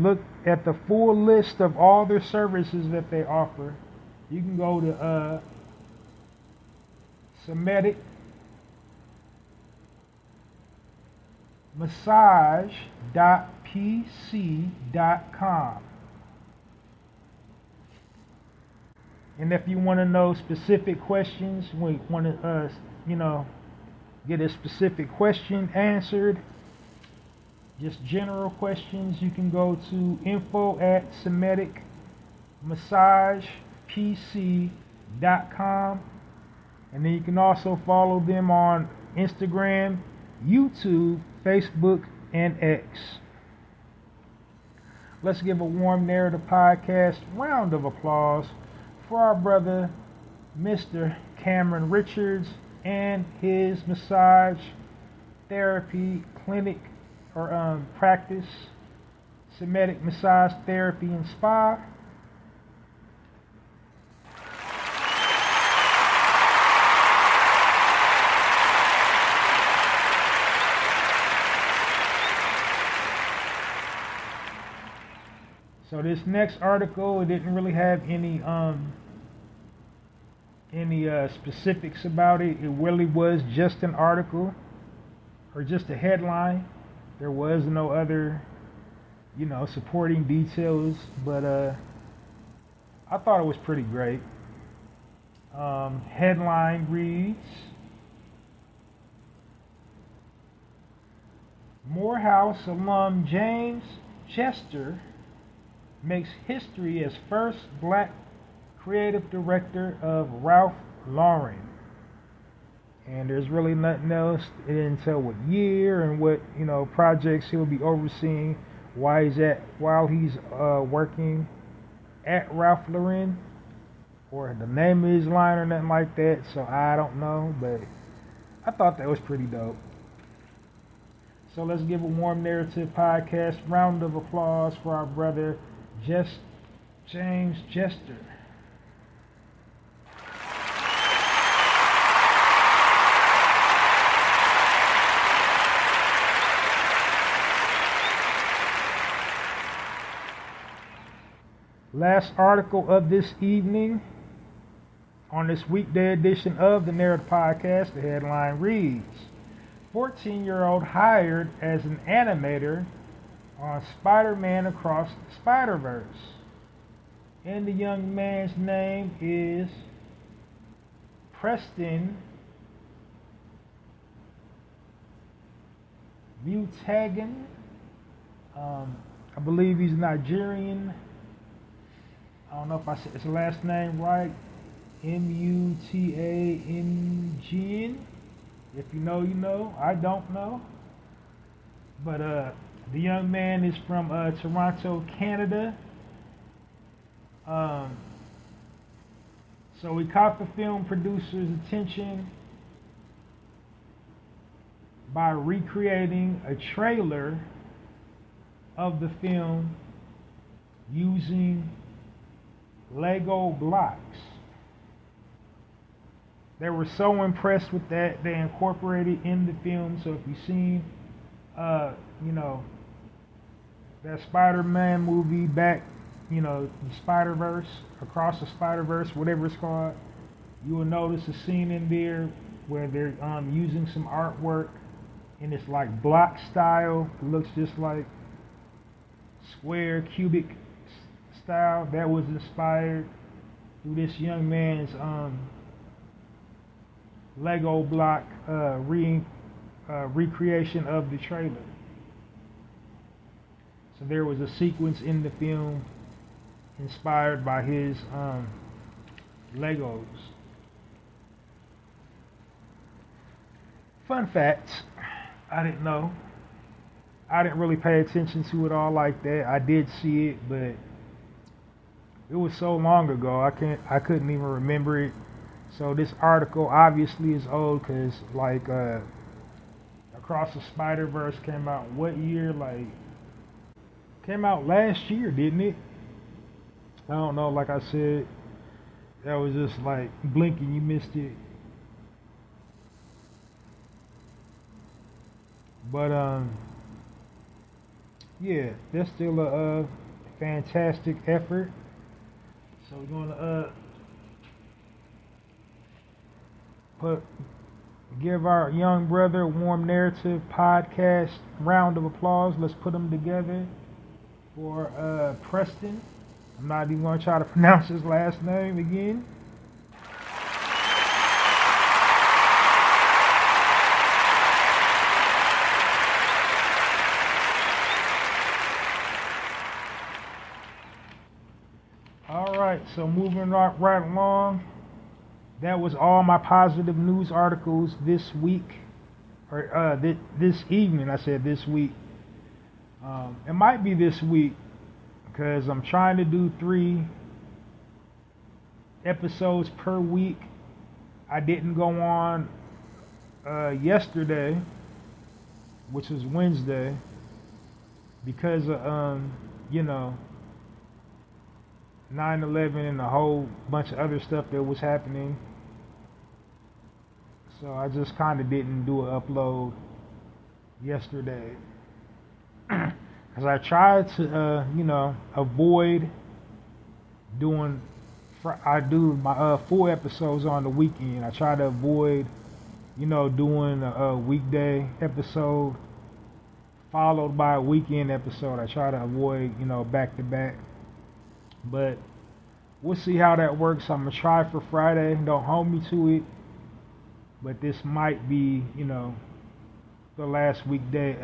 look at the full list of all their services that they offer. You can go to Semitic massage.pc.com. And if you want to know specific questions, we want to get a specific question answered, just general questions, you can go to info@semiticmassagepc.com. And then you can also follow them on Instagram, YouTube, Facebook, and X. Let's give a warm Narrative Podcast round of applause for our brother, Mr. Cameron Richards, and his massage therapy clinic or practice, Semitic Massage Therapy and Spa. So this next article, it didn't really have any specifics about it. It really was just an article or just a headline. There was no other, supporting details, but I thought it was pretty great. Headline reads, Morehouse alum James Chester makes history as first black creative director of Ralph Lauren. And there's really nothing else. It didn't tell what year and what projects he'll be overseeing while he's working at Ralph Lauren, or the name of his line or nothing like that. So I don't know, but I thought that was pretty dope. So let's give a warm Narrative Podcast round of applause for our brother James Chester. Last article of this evening on this weekday edition of the Narrative Podcast, the headline reads, 14-year-old hired as an animator on Spider-Man Across the Spider-Verse. And the young man's name is Preston Mutagan. I believe he's Nigerian. I don't know if I said his last name right. Mutang. If you know, you know. I don't know. But the young man is from Toronto, Canada. So he caught the film producer's attention by recreating a trailer of the film using Lego blocks. They were so impressed with that, they incorporated in the film. So if you've seen, that Spider-Man movie back, the Spider-Verse, Across the Spider-Verse, whatever it's called, you will notice a scene in there where they're using some artwork, and it's like block style. It looks just like square, cubic style. That was inspired through this young man's Lego block recreation of the trailer. So there was a sequence in the film inspired by his Legos. Fun facts, I didn't know. I didn't really pay attention to it all like that. I did see it, but it was so long ago I couldn't even remember it. So this article obviously is old because like Across the Spider-Verse came out what year? Like came out last year, didn't it? I don't know. Like I said, that was just like blinking, you missed it. But yeah, that's still a fantastic effort. So we're gonna give our young brother Warm Narrative podcast round of applause. Let's put them together for Preston. I'm not even gonna try to pronounce his last name again. Alright, so moving right along. That was all my positive news articles this week. Or this evening, I said this week. It might be this week because I'm trying to do 3 episodes per week. I didn't go on yesterday, which was Wednesday, because of 9/11 and a whole bunch of other stuff that was happening. So I just kind of didn't do an upload yesterday. Because I tried to, avoid doing, I do my full episodes on the weekend. I try to avoid, doing a weekday episode followed by a weekend episode. I try to avoid, back to back. But we'll see how that works. I'm going to try for Friday. Don't hold me to it. But this might be, the last weekday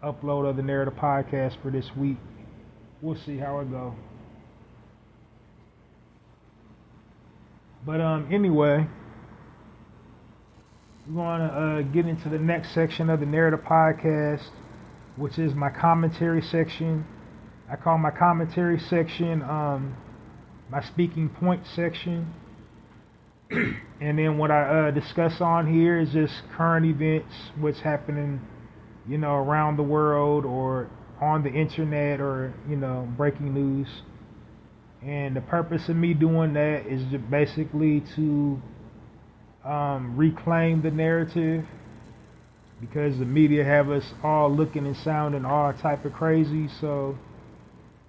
upload of the Narrator podcast for this week. We'll see how it goes. But anyway, we're going to get into the next section of the Narrator podcast, which is my commentary section. I call my commentary section my speaking point section. And then what I discuss on here is just current events, what's happening, around the world or on the internet or, breaking news. And the purpose of me doing that is just basically to reclaim the narrative, because the media have us all looking and sounding all type of crazy. So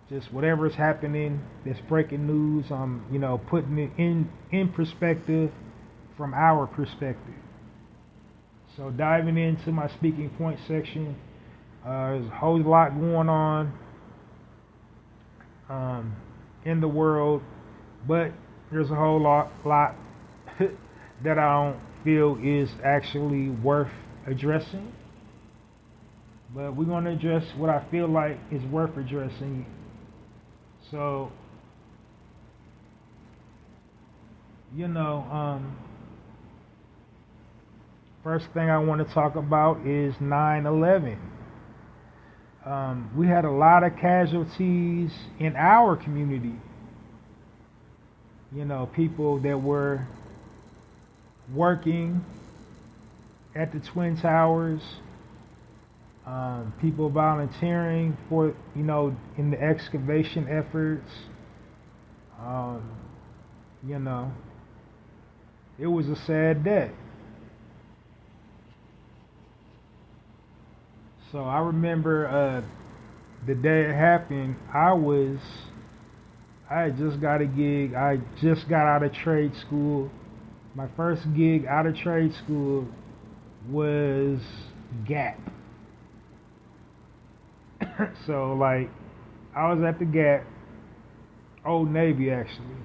just whatever's happening that's breaking news, I'm putting it in perspective from our perspective. So diving into my speaking point section, there's a whole lot going on in the world, but there's a whole lot that I don't feel is actually worth addressing. But we're going to address what I feel like is worth addressing. So, first thing I want to talk about is 9/11. We had a lot of casualties in our community. People that were working at the Twin Towers, people volunteering for, in the excavation efforts. It was a sad day. So I remember the day it happened, I had just got a gig. I just got out of trade school. My first gig out of trade school was Gap. So like, I was at the Gap, Old Navy actually,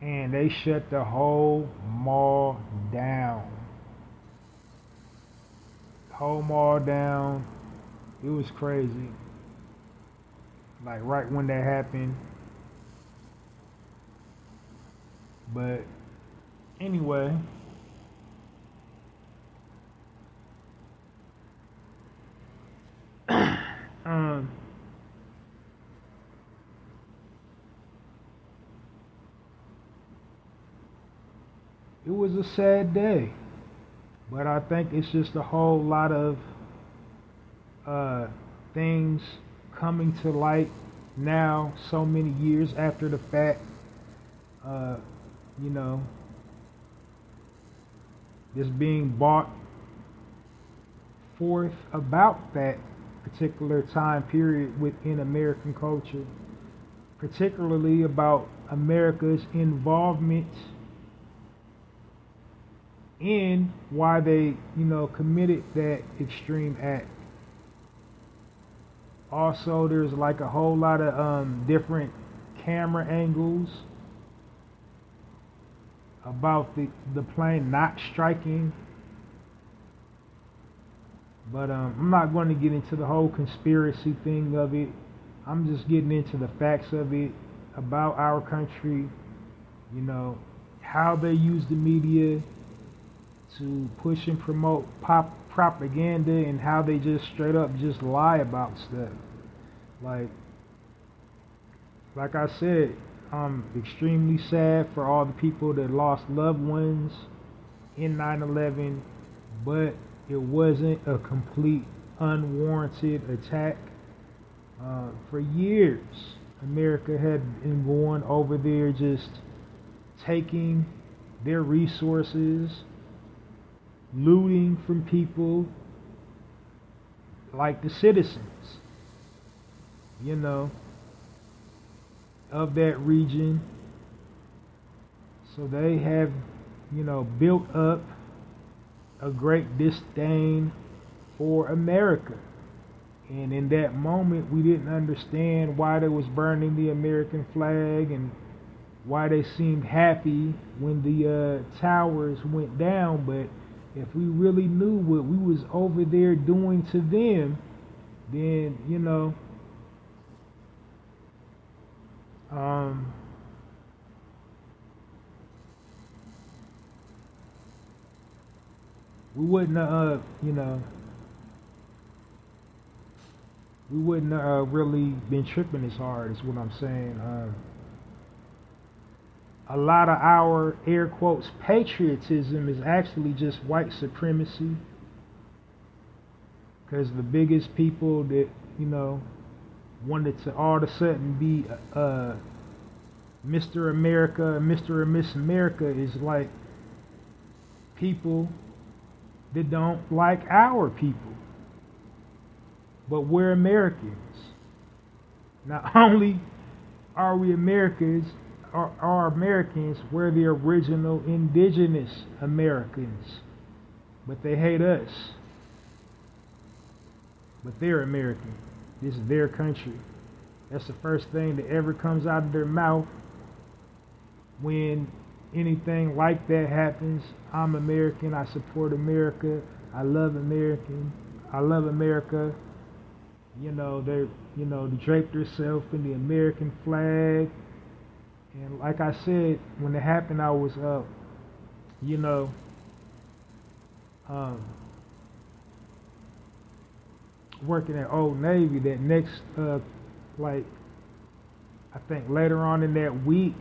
and they shut the whole mall down. Whole mall down. It was crazy. Like right when that happened. But anyway, um, it was a sad day. But I think it's just a whole lot of things coming to light now, so many years after the fact. Uh, you know, just being brought forth about that particular time period within American culture, particularly about America's involvement in why they, committed that extreme act. Also, there's like a whole lot of different camera angles about the plane not striking. But I'm not going to get into the whole conspiracy thing of it. I'm just getting into the facts of it, about our country, how they use the media to push and promote propaganda, and how they just straight up just lie about stuff. Like I said, I'm extremely sad for all the people that lost loved ones in 9/11, but it wasn't a complete unwarranted attack. For years, America had been going over there just taking their resources, looting from people like the citizens, of that region. So they have, built up a great disdain for America. And in that moment, we didn't understand why they was burning the American flag and why they seemed happy when the towers went down. But if we really knew what we was over there doing to them, then, we wouldn't have, we wouldn't have really been tripping as hard, is what I'm saying. A lot of our, air quotes, patriotism is actually just white supremacy. Because the biggest people that, wanted to all of a sudden be Mr. America, Mr. and Miss America, is like people that don't like our people. But we're Americans. Not only are we Americans, are Americans, we're the original indigenous Americans. But they hate us. But they're American. This is their country. That's the first thing that ever comes out of their mouth when anything like that happens. I'm American. I support America. I love American. I love America. They draped themselves in the American flag. And like I said, when it happened, I was working at Old Navy. That next, I think later on in that week,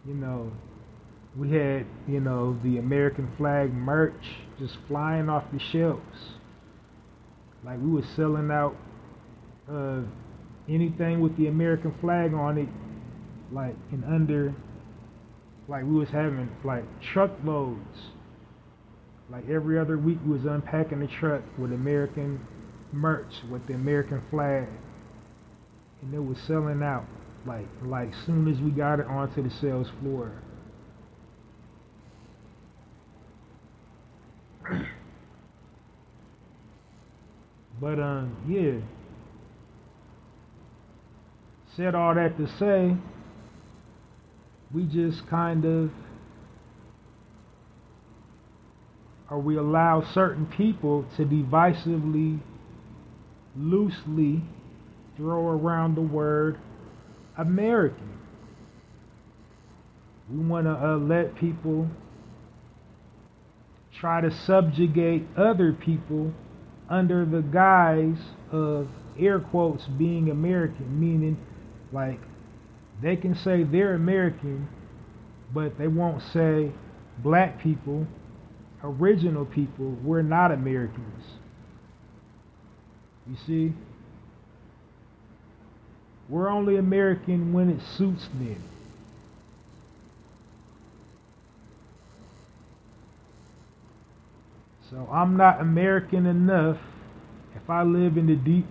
we had, the American flag merch just flying off the shelves. Like we was selling out anything with the American flag on it, like in under, like we was having like truckloads. Like every other week we was unpacking the truck with American merch with the American flag, and it was selling out like soon as we got it onto the sales floor. But yeah. Said all that to say, we just kind of, or we allow certain people to divisively, loosely throw around the word American. We want to let people try to subjugate other people under the guise of air quotes being American, meaning like they can say they're American, but they won't say black people, original people, we're not Americans. You see? We're only American when it suits them. So I'm not American enough if I live in the deep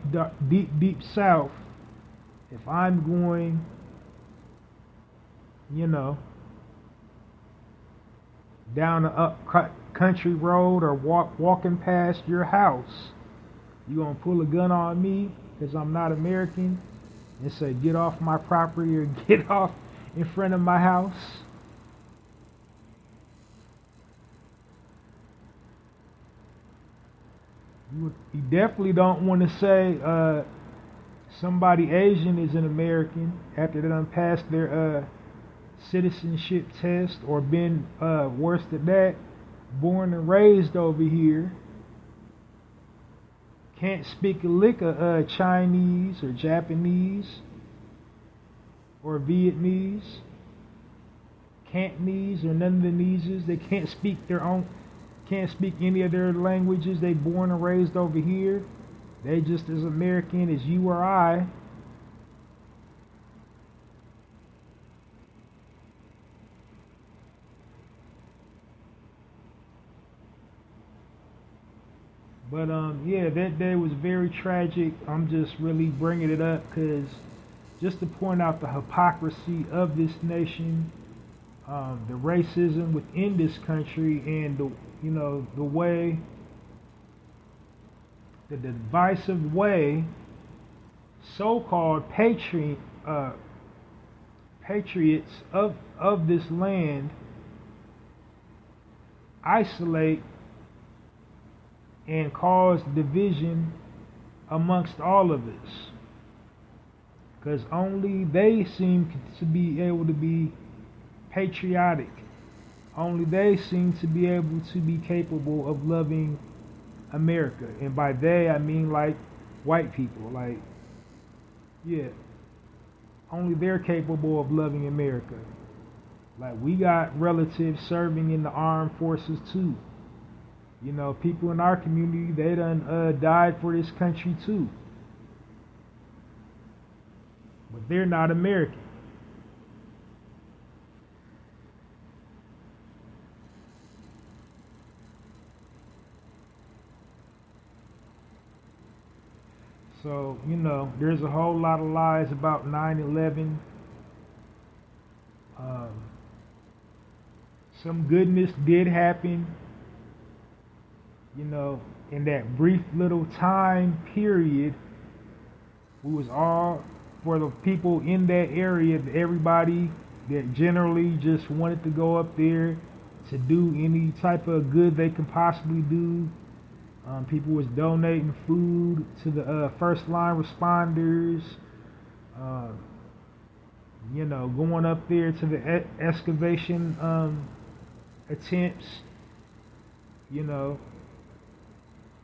South, if I'm going, down a up country road or walking past your house, you gonna pull a gun on me because I'm not American and say get off my property or get off in front of my house? You definitely don't want to say somebody Asian is an American after they done passed their citizenship test or been, worse than that, born and raised over here. Can't speak a lick of Chinese or Japanese or Vietnamese, Cantonese or none of the Neses. They can't speak any of their languages. They born and raised over here. They just as American as you or I. But yeah, that day was very tragic. I'm just really bringing it up because just to point out the hypocrisy of this nation, the racism within this country, and the way, the divisive way, so-called patriots of this land isolate and cause division amongst all of us, because only they seem to be able to be patriotic. Only they seem to be able to be capable of loving America, and by they I mean like white people. Like, yeah, only they're capable of loving America. Like, we got relatives serving in the armed forces too. People in our community, they done died for this country too. But they're not American. So, there's a whole lot of lies about 9/11. Some goodness did happen. In that brief little time period, we was all, for the people in that area, everybody that generally just wanted to go up there to do any type of good they could possibly do. People was donating food to the first line responders, going up there to the excavation attempts.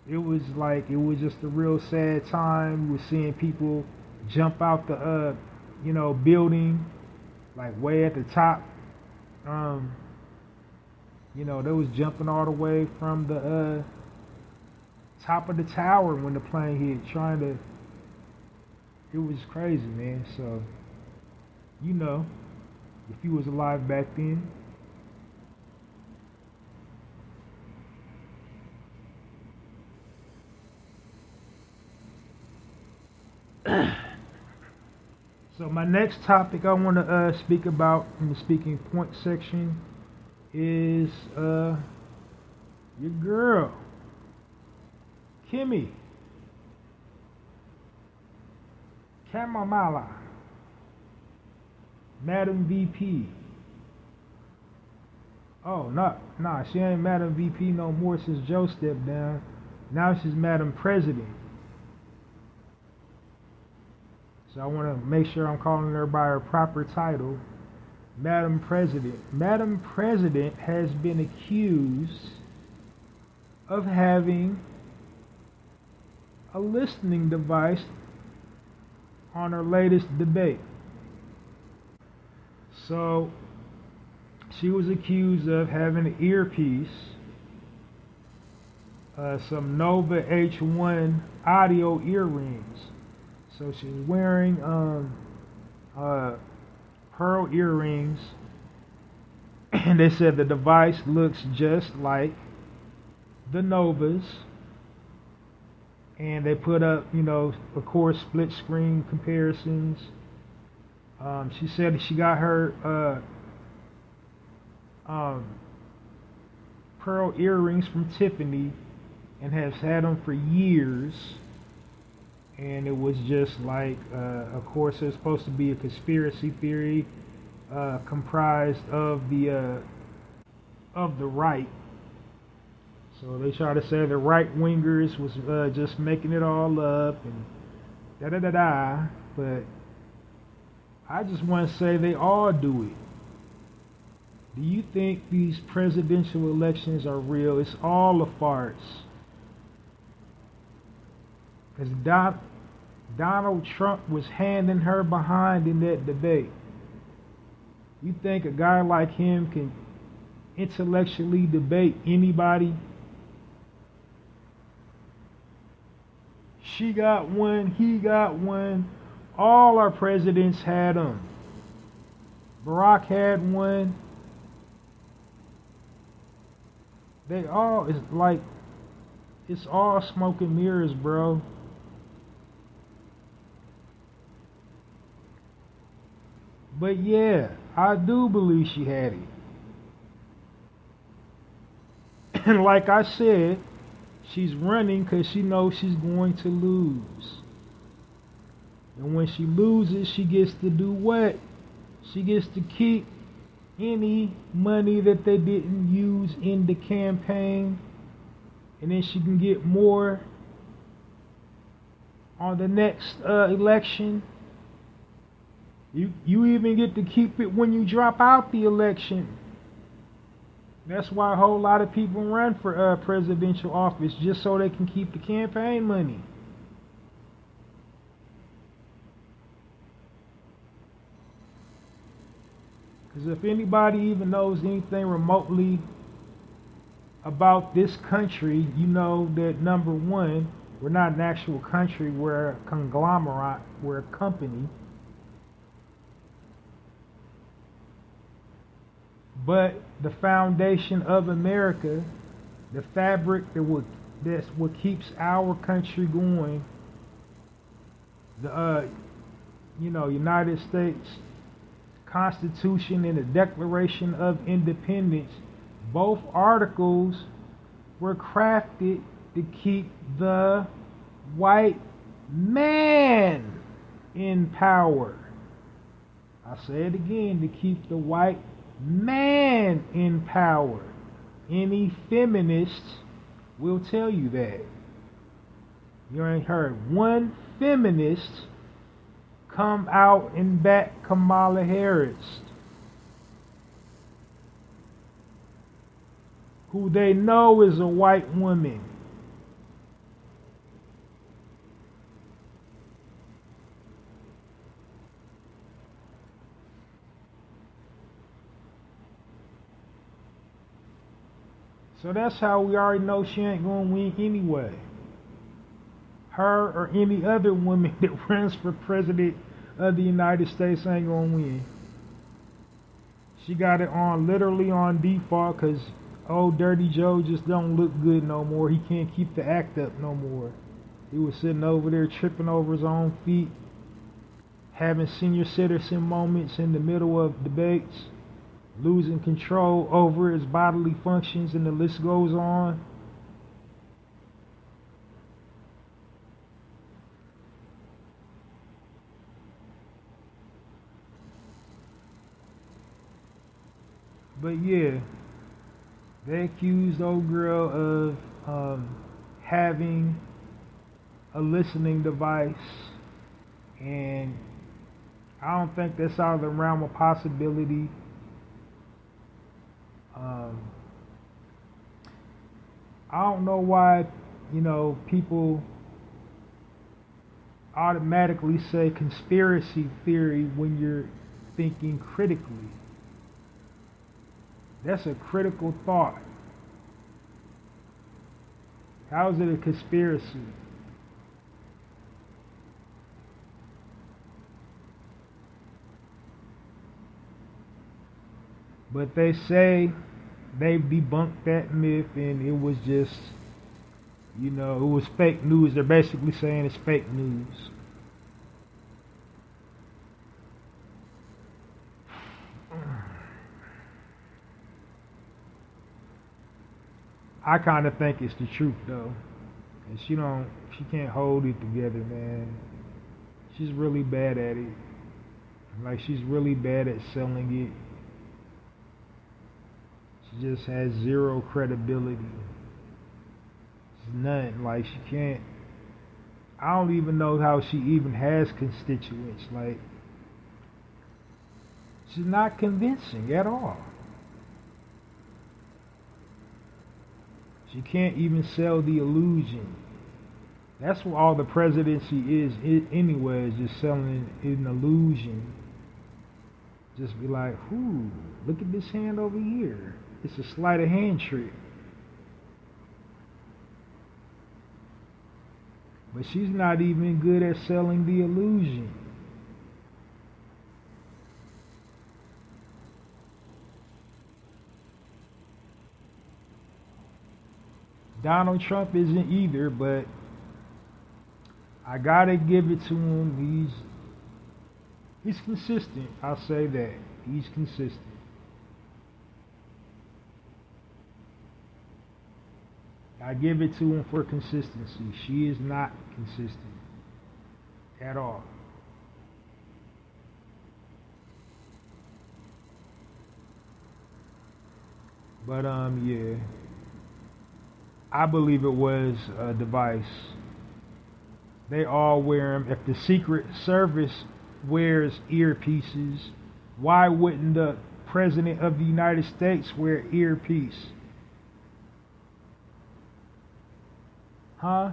It was just a real sad time. We were seeing people jump out the, building, like way at the top. They was jumping all the way from the top of the tower when the plane hit, it was crazy, man. So, if you was alive back then. So my next topic I want to speak about in the speaking point section is your girl, Kimmy Kamamala, Madam VP. Oh, nah, she ain't Madam VP no more since Joe stepped down. Now she's Madam President. So I want to make sure I'm calling her by her proper title, Madam President. Madam President has been accused of having a listening device on her latest debate. So she was accused of having an earpiece, some Nova H1 audio earrings. So she's wearing pearl earrings, and they said the device looks just like the Novas. And they put up, of course, split screen comparisons. She said she got her pearl earrings from Tiffany and has had them for years. And it was just like, of course, it's supposed to be a conspiracy theory comprised of the right. So they try to say the right wingers was just making it all up and da da da da. But I just want to say they all do it. Do you think these presidential elections are real? It's all a farce. Because Donald Trump was handing her behind in that debate. You think a guy like him can intellectually debate anybody? She got one, he got one. All our presidents had them. Barack had one. They all, it's all smoke and mirrors, bro. But yeah, I do believe she had it. And like I said, she's running because she knows she's going to lose. And when she loses, she gets to do what? She gets to keep any money that they didn't use in the campaign. And then she can get more on the next election. You even get to keep it when you drop out the election. That's why a whole lot of people run for presidential office, just so they can keep the campaign money. Because if anybody even knows anything remotely about this country, you know that number one, we're not an actual country, we're a conglomerate, we're a company. But the foundation of America, the fabric that's what keeps our country going, the United States Constitution and the Declaration of Independence, both articles were crafted to keep the white man in power. I say it again, to keep the white man in power. Any feminist will tell you that. You ain't heard one feminist come out and back Kamala Harris, who they know is a white woman. So that's how we already know she ain't going to win anyway. Her or any other woman that runs for president of the United States ain't going to win. She got it on literally on default because old Dirty Joe just don't look good no more. He can't keep the act up no more. He was sitting over there tripping over his own feet, having senior citizen moments in the middle of debates, losing control over his bodily functions, and the list goes on. But yeah, they accused old girl of having a listening device, and I don't think that's out of the realm of possibility. I don't know why, people automatically say conspiracy theory when you're thinking critically. That's a critical thought. How is it a conspiracy? But they say they've debunked that myth, and it was just, it was fake news. They're basically saying it's fake news. I kind of think it's the truth, though. And she can't hold it together, man. She's really bad at it. Like, she's really bad at selling it. She just has zero credibility. It's none. Like, she can't. I don't even know how she even has constituents. Like, she's not convincing at all. She can't even sell the illusion. That's what all the presidency is anyway, is just selling an illusion. Just be like, ooh, look at this hand over here. It's a sleight of hand trick. But she's not even good at selling the illusion. Donald Trump isn't either, but I gotta give it to him. He's consistent. I'll say that. He's consistent. I give it to him for consistency. She is not consistent at all. But yeah, I believe it was a device. They all wear them. If the Secret Service wears earpieces, why wouldn't the President of the United States wear earpiece? Huh?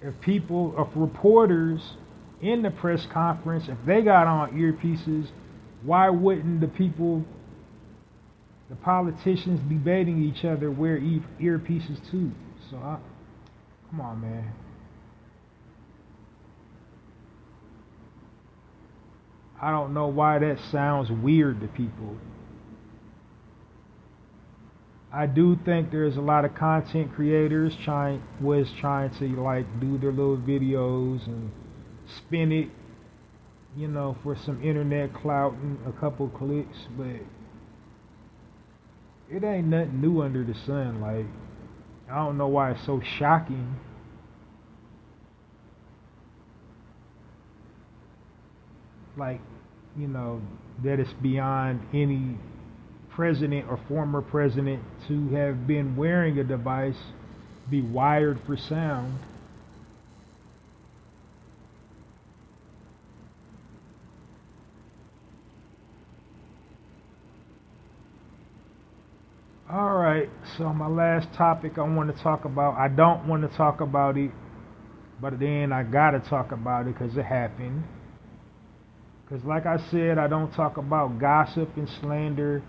If reporters in the press conference, if they got on earpieces, why wouldn't the politicians debating each other wear earpieces too? So, come on, man. I don't know why that sounds weird to people. I do think there's a lot of content creators trying to like do their little videos and spin it, for some internet clout and a couple clicks, but it ain't nothing new under the sun. Like, I don't know why it's so shocking. Like, that it's beyond any president or former president to have been wearing a device, be wired for sound. Alright, so my last topic I want to talk about, I don't want to talk about it, but then I gotta talk about it because it happened. Because like I said, I don't talk about gossip and slander,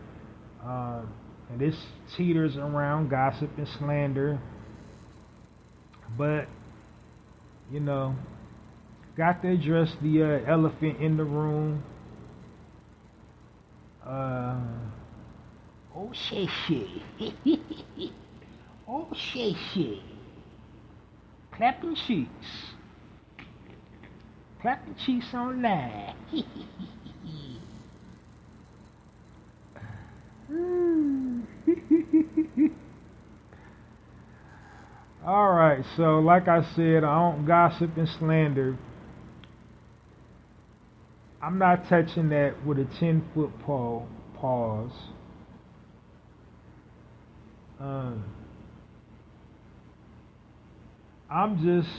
and this teeters around gossip and slander, but, got to address the elephant in the room. Uh, oh shit shit. Oh shit shit. Clapping cheeks. Clapping cheeks online. Alright, so like I said, I don't gossip and slander. I'm not touching that with a 10-foot pole. Pause. I'm just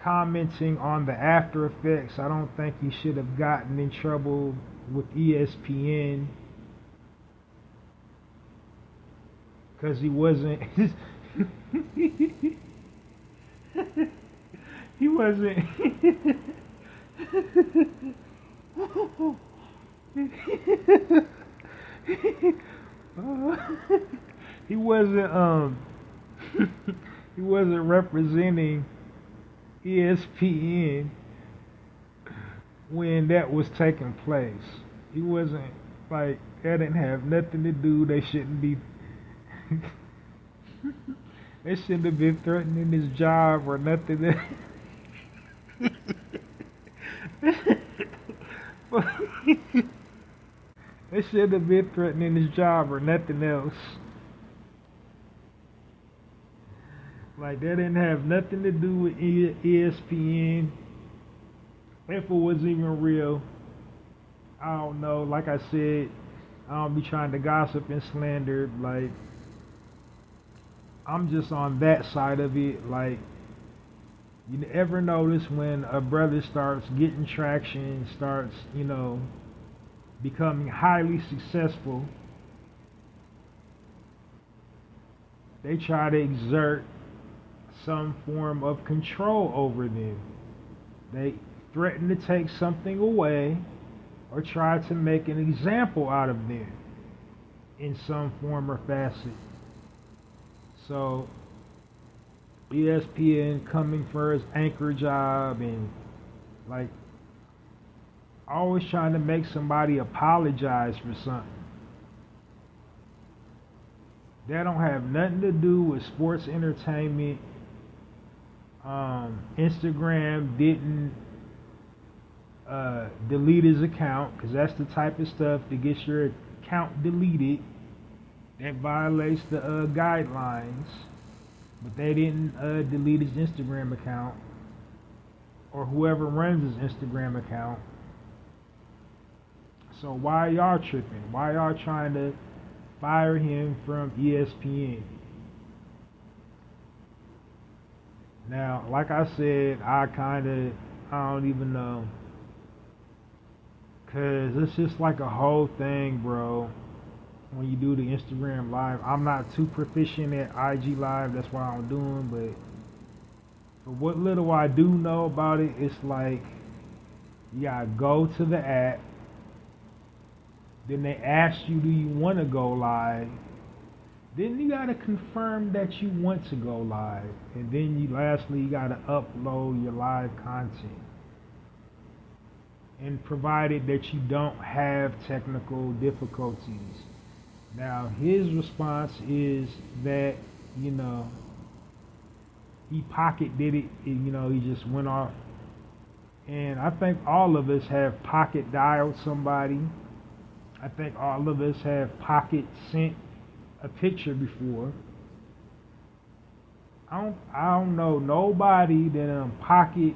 commenting on the after effects. I don't think he should have gotten in trouble with ESPN because he wasn't. He wasn't. He wasn't he wasn't representing ESPN when that was taking place. He wasn't like that didn't have nothing to do. They shouldn't be they shouldn't have been threatening his job or nothing. They should have been threatening his job or nothing else. Like that didn't have nothing to do with ESPN. If it was even real, I don't know. Like I said, I don't be trying to gossip and slander. Like I'm just on that side of it. Like you ever notice when a brother starts getting traction, starts, becoming highly successful, they try to exert some form of control over them. They threaten to take something away or try to make an example out of them in some form or facet. So ESPN coming for his anchor job and like always trying to make somebody apologize for something. That don't have nothing to do with sports entertainment. Instagram didn't delete his account because that's the type of stuff that gets your account deleted. That violates the guidelines. But they didn't delete his Instagram account or whoever runs his Instagram account. So why y'all tripping? Why y'all trying to fire him from ESPN? Now, like I said, I don't even know. Cause it's just like a whole thing, bro. When you do the Instagram live, I'm not too proficient at IG live. That's why I'm doing. But for what little I do know about it, it's like you gotta go to the app. Then they ask you, do you want to go live? Then you gotta confirm that you want to go live, and then lastly you gotta upload your live content. And provided that you don't have technical difficulties. Now his response is that, he pocket did it, he just went off. And I think all of us have pocket dialed somebody. I think all of us have pocket sent a picture before. I don't know nobody that pocket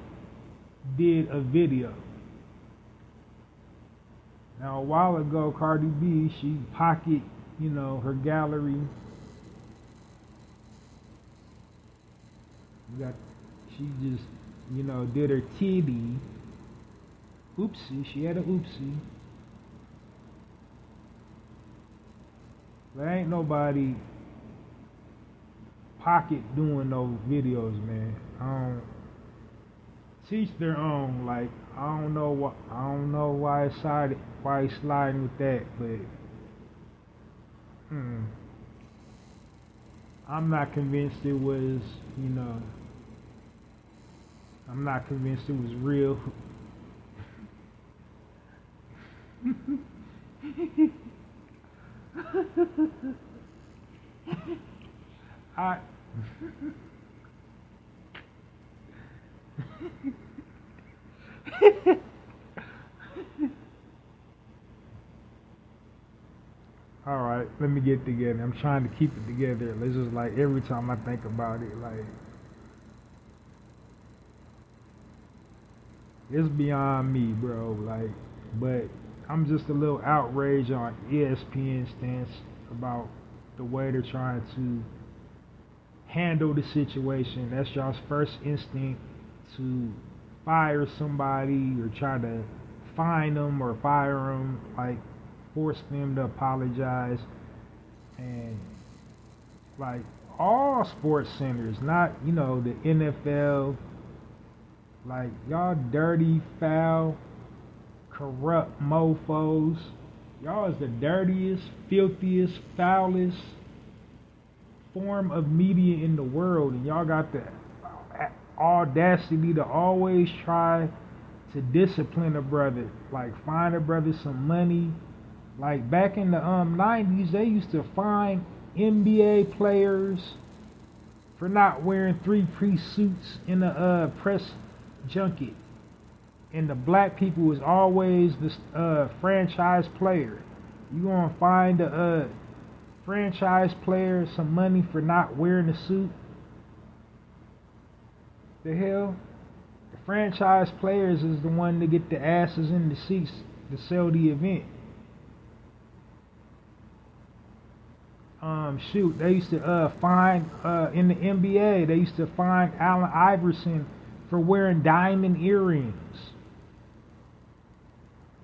did a video. Now a while ago, Cardi B, she pocket, her gallery. She just, did her titty. Oopsie, she had a oopsie. There ain't nobody pocket doing no videos, man. Teach their own. Like I don't know why he's sliding with that, but I'm not convinced it was, I'm not convinced it was real. I All right, let me get together. I'm trying to keep it together. It's just like every time I think about it, like it's beyond me, bro. Like, but I'm just a little outraged on ESPN's stance about the way they're trying to handle the situation. That's y'all's first instinct to fire somebody or try to fine them or fire them, like force them to apologize. And like all sports centers, not, the NFL, like y'all dirty, foul, corrupt mofos. Y'all is the dirtiest, filthiest, foulest form of media in the world, and y'all got the audacity to always try to discipline a brother, like find a brother some money. Like back in the 90s, they used to fine NBA players for not wearing three-piece suits in a press junket, and the black people was always the franchise player. You gonna find a franchise player some money for not wearing a suit? The hell? The franchise players is the one to get the asses in the seats to sell the event. Shoot, they used to fine in the NBA. They used to fine Allen Iverson for wearing diamond earrings,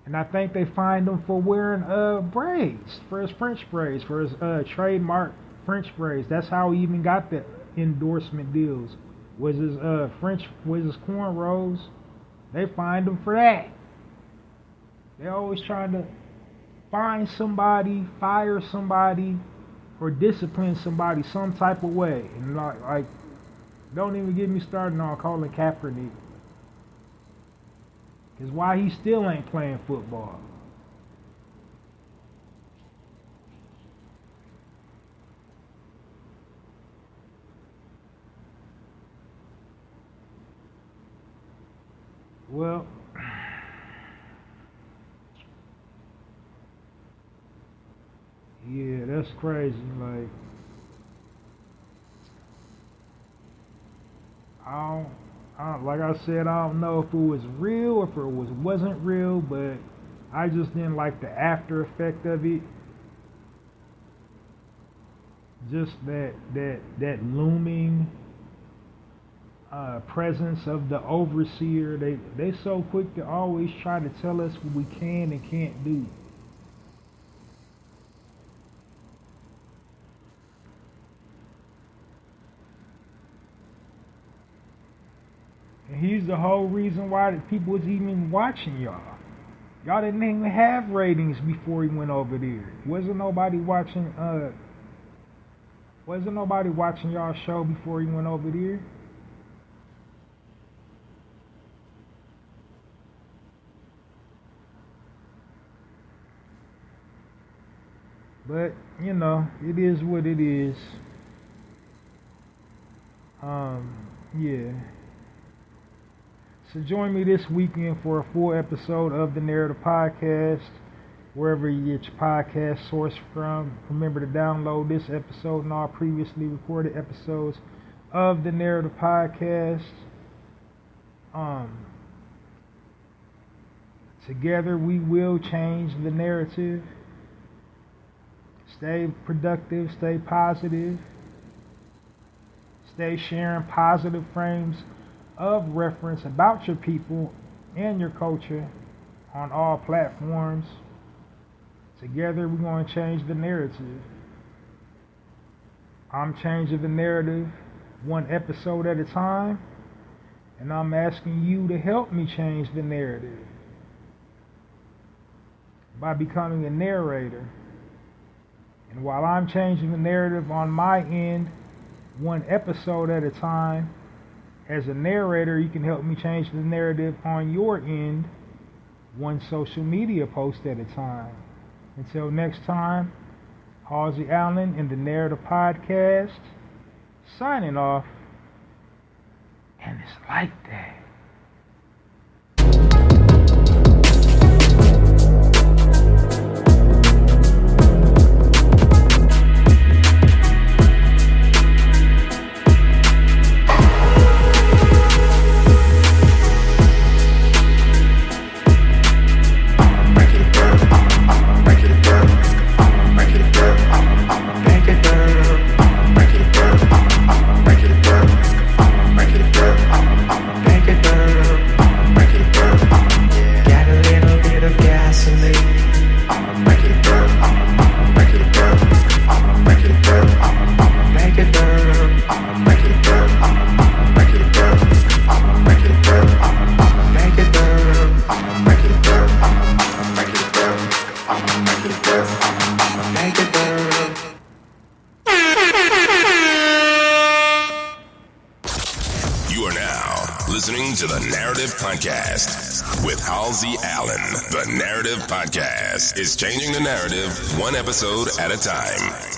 and I think they fined him for wearing braids, for his French braids, for his trademark French braids. That's how he even got the endorsement deals. Was his cornrows? They fined him for that. They always trying to find somebody, fire somebody, or discipline somebody some type of way. And like don't even get me started on Colin Kaepernick. Because why he still ain't playing football. Well, yeah, that's crazy. Like, like I said, I don't know if it was real or if it wasn't real, but I just didn't like the after effect of it. Just that looming presence of the overseer. They so quick to always try to tell us what we can and can't do. And he's the whole reason why the people was even watching y'all. Y'all didn't even have ratings before he went over there. Wasn't nobody watching y'all show before he went over there? But, it is what it is. Yeah. So join me this weekend for a full episode of the Narrator Podcast, wherever you get your podcast source from. Remember to download this episode and all previously recorded episodes of the Narrator Podcast. Together we will change the narrative. Stay productive, stay positive, stay sharing positive frames of reference about your people and your culture on all platforms. Together we're going to change the narrative. I'm changing the narrative one episode at a time, and I'm asking you to help me change the narrative by becoming a narrator. And while I'm changing the narrative on my end, one episode at a time, as a narrator, you can help me change the narrative on your end, one social media post at a time. Until next time, Halsey Allen in the Narrative Podcast, signing off, and it's like that. Listening to the Narrative Podcast with Halsey Allen. The Narrative Podcast is changing the narrative one episode at a time.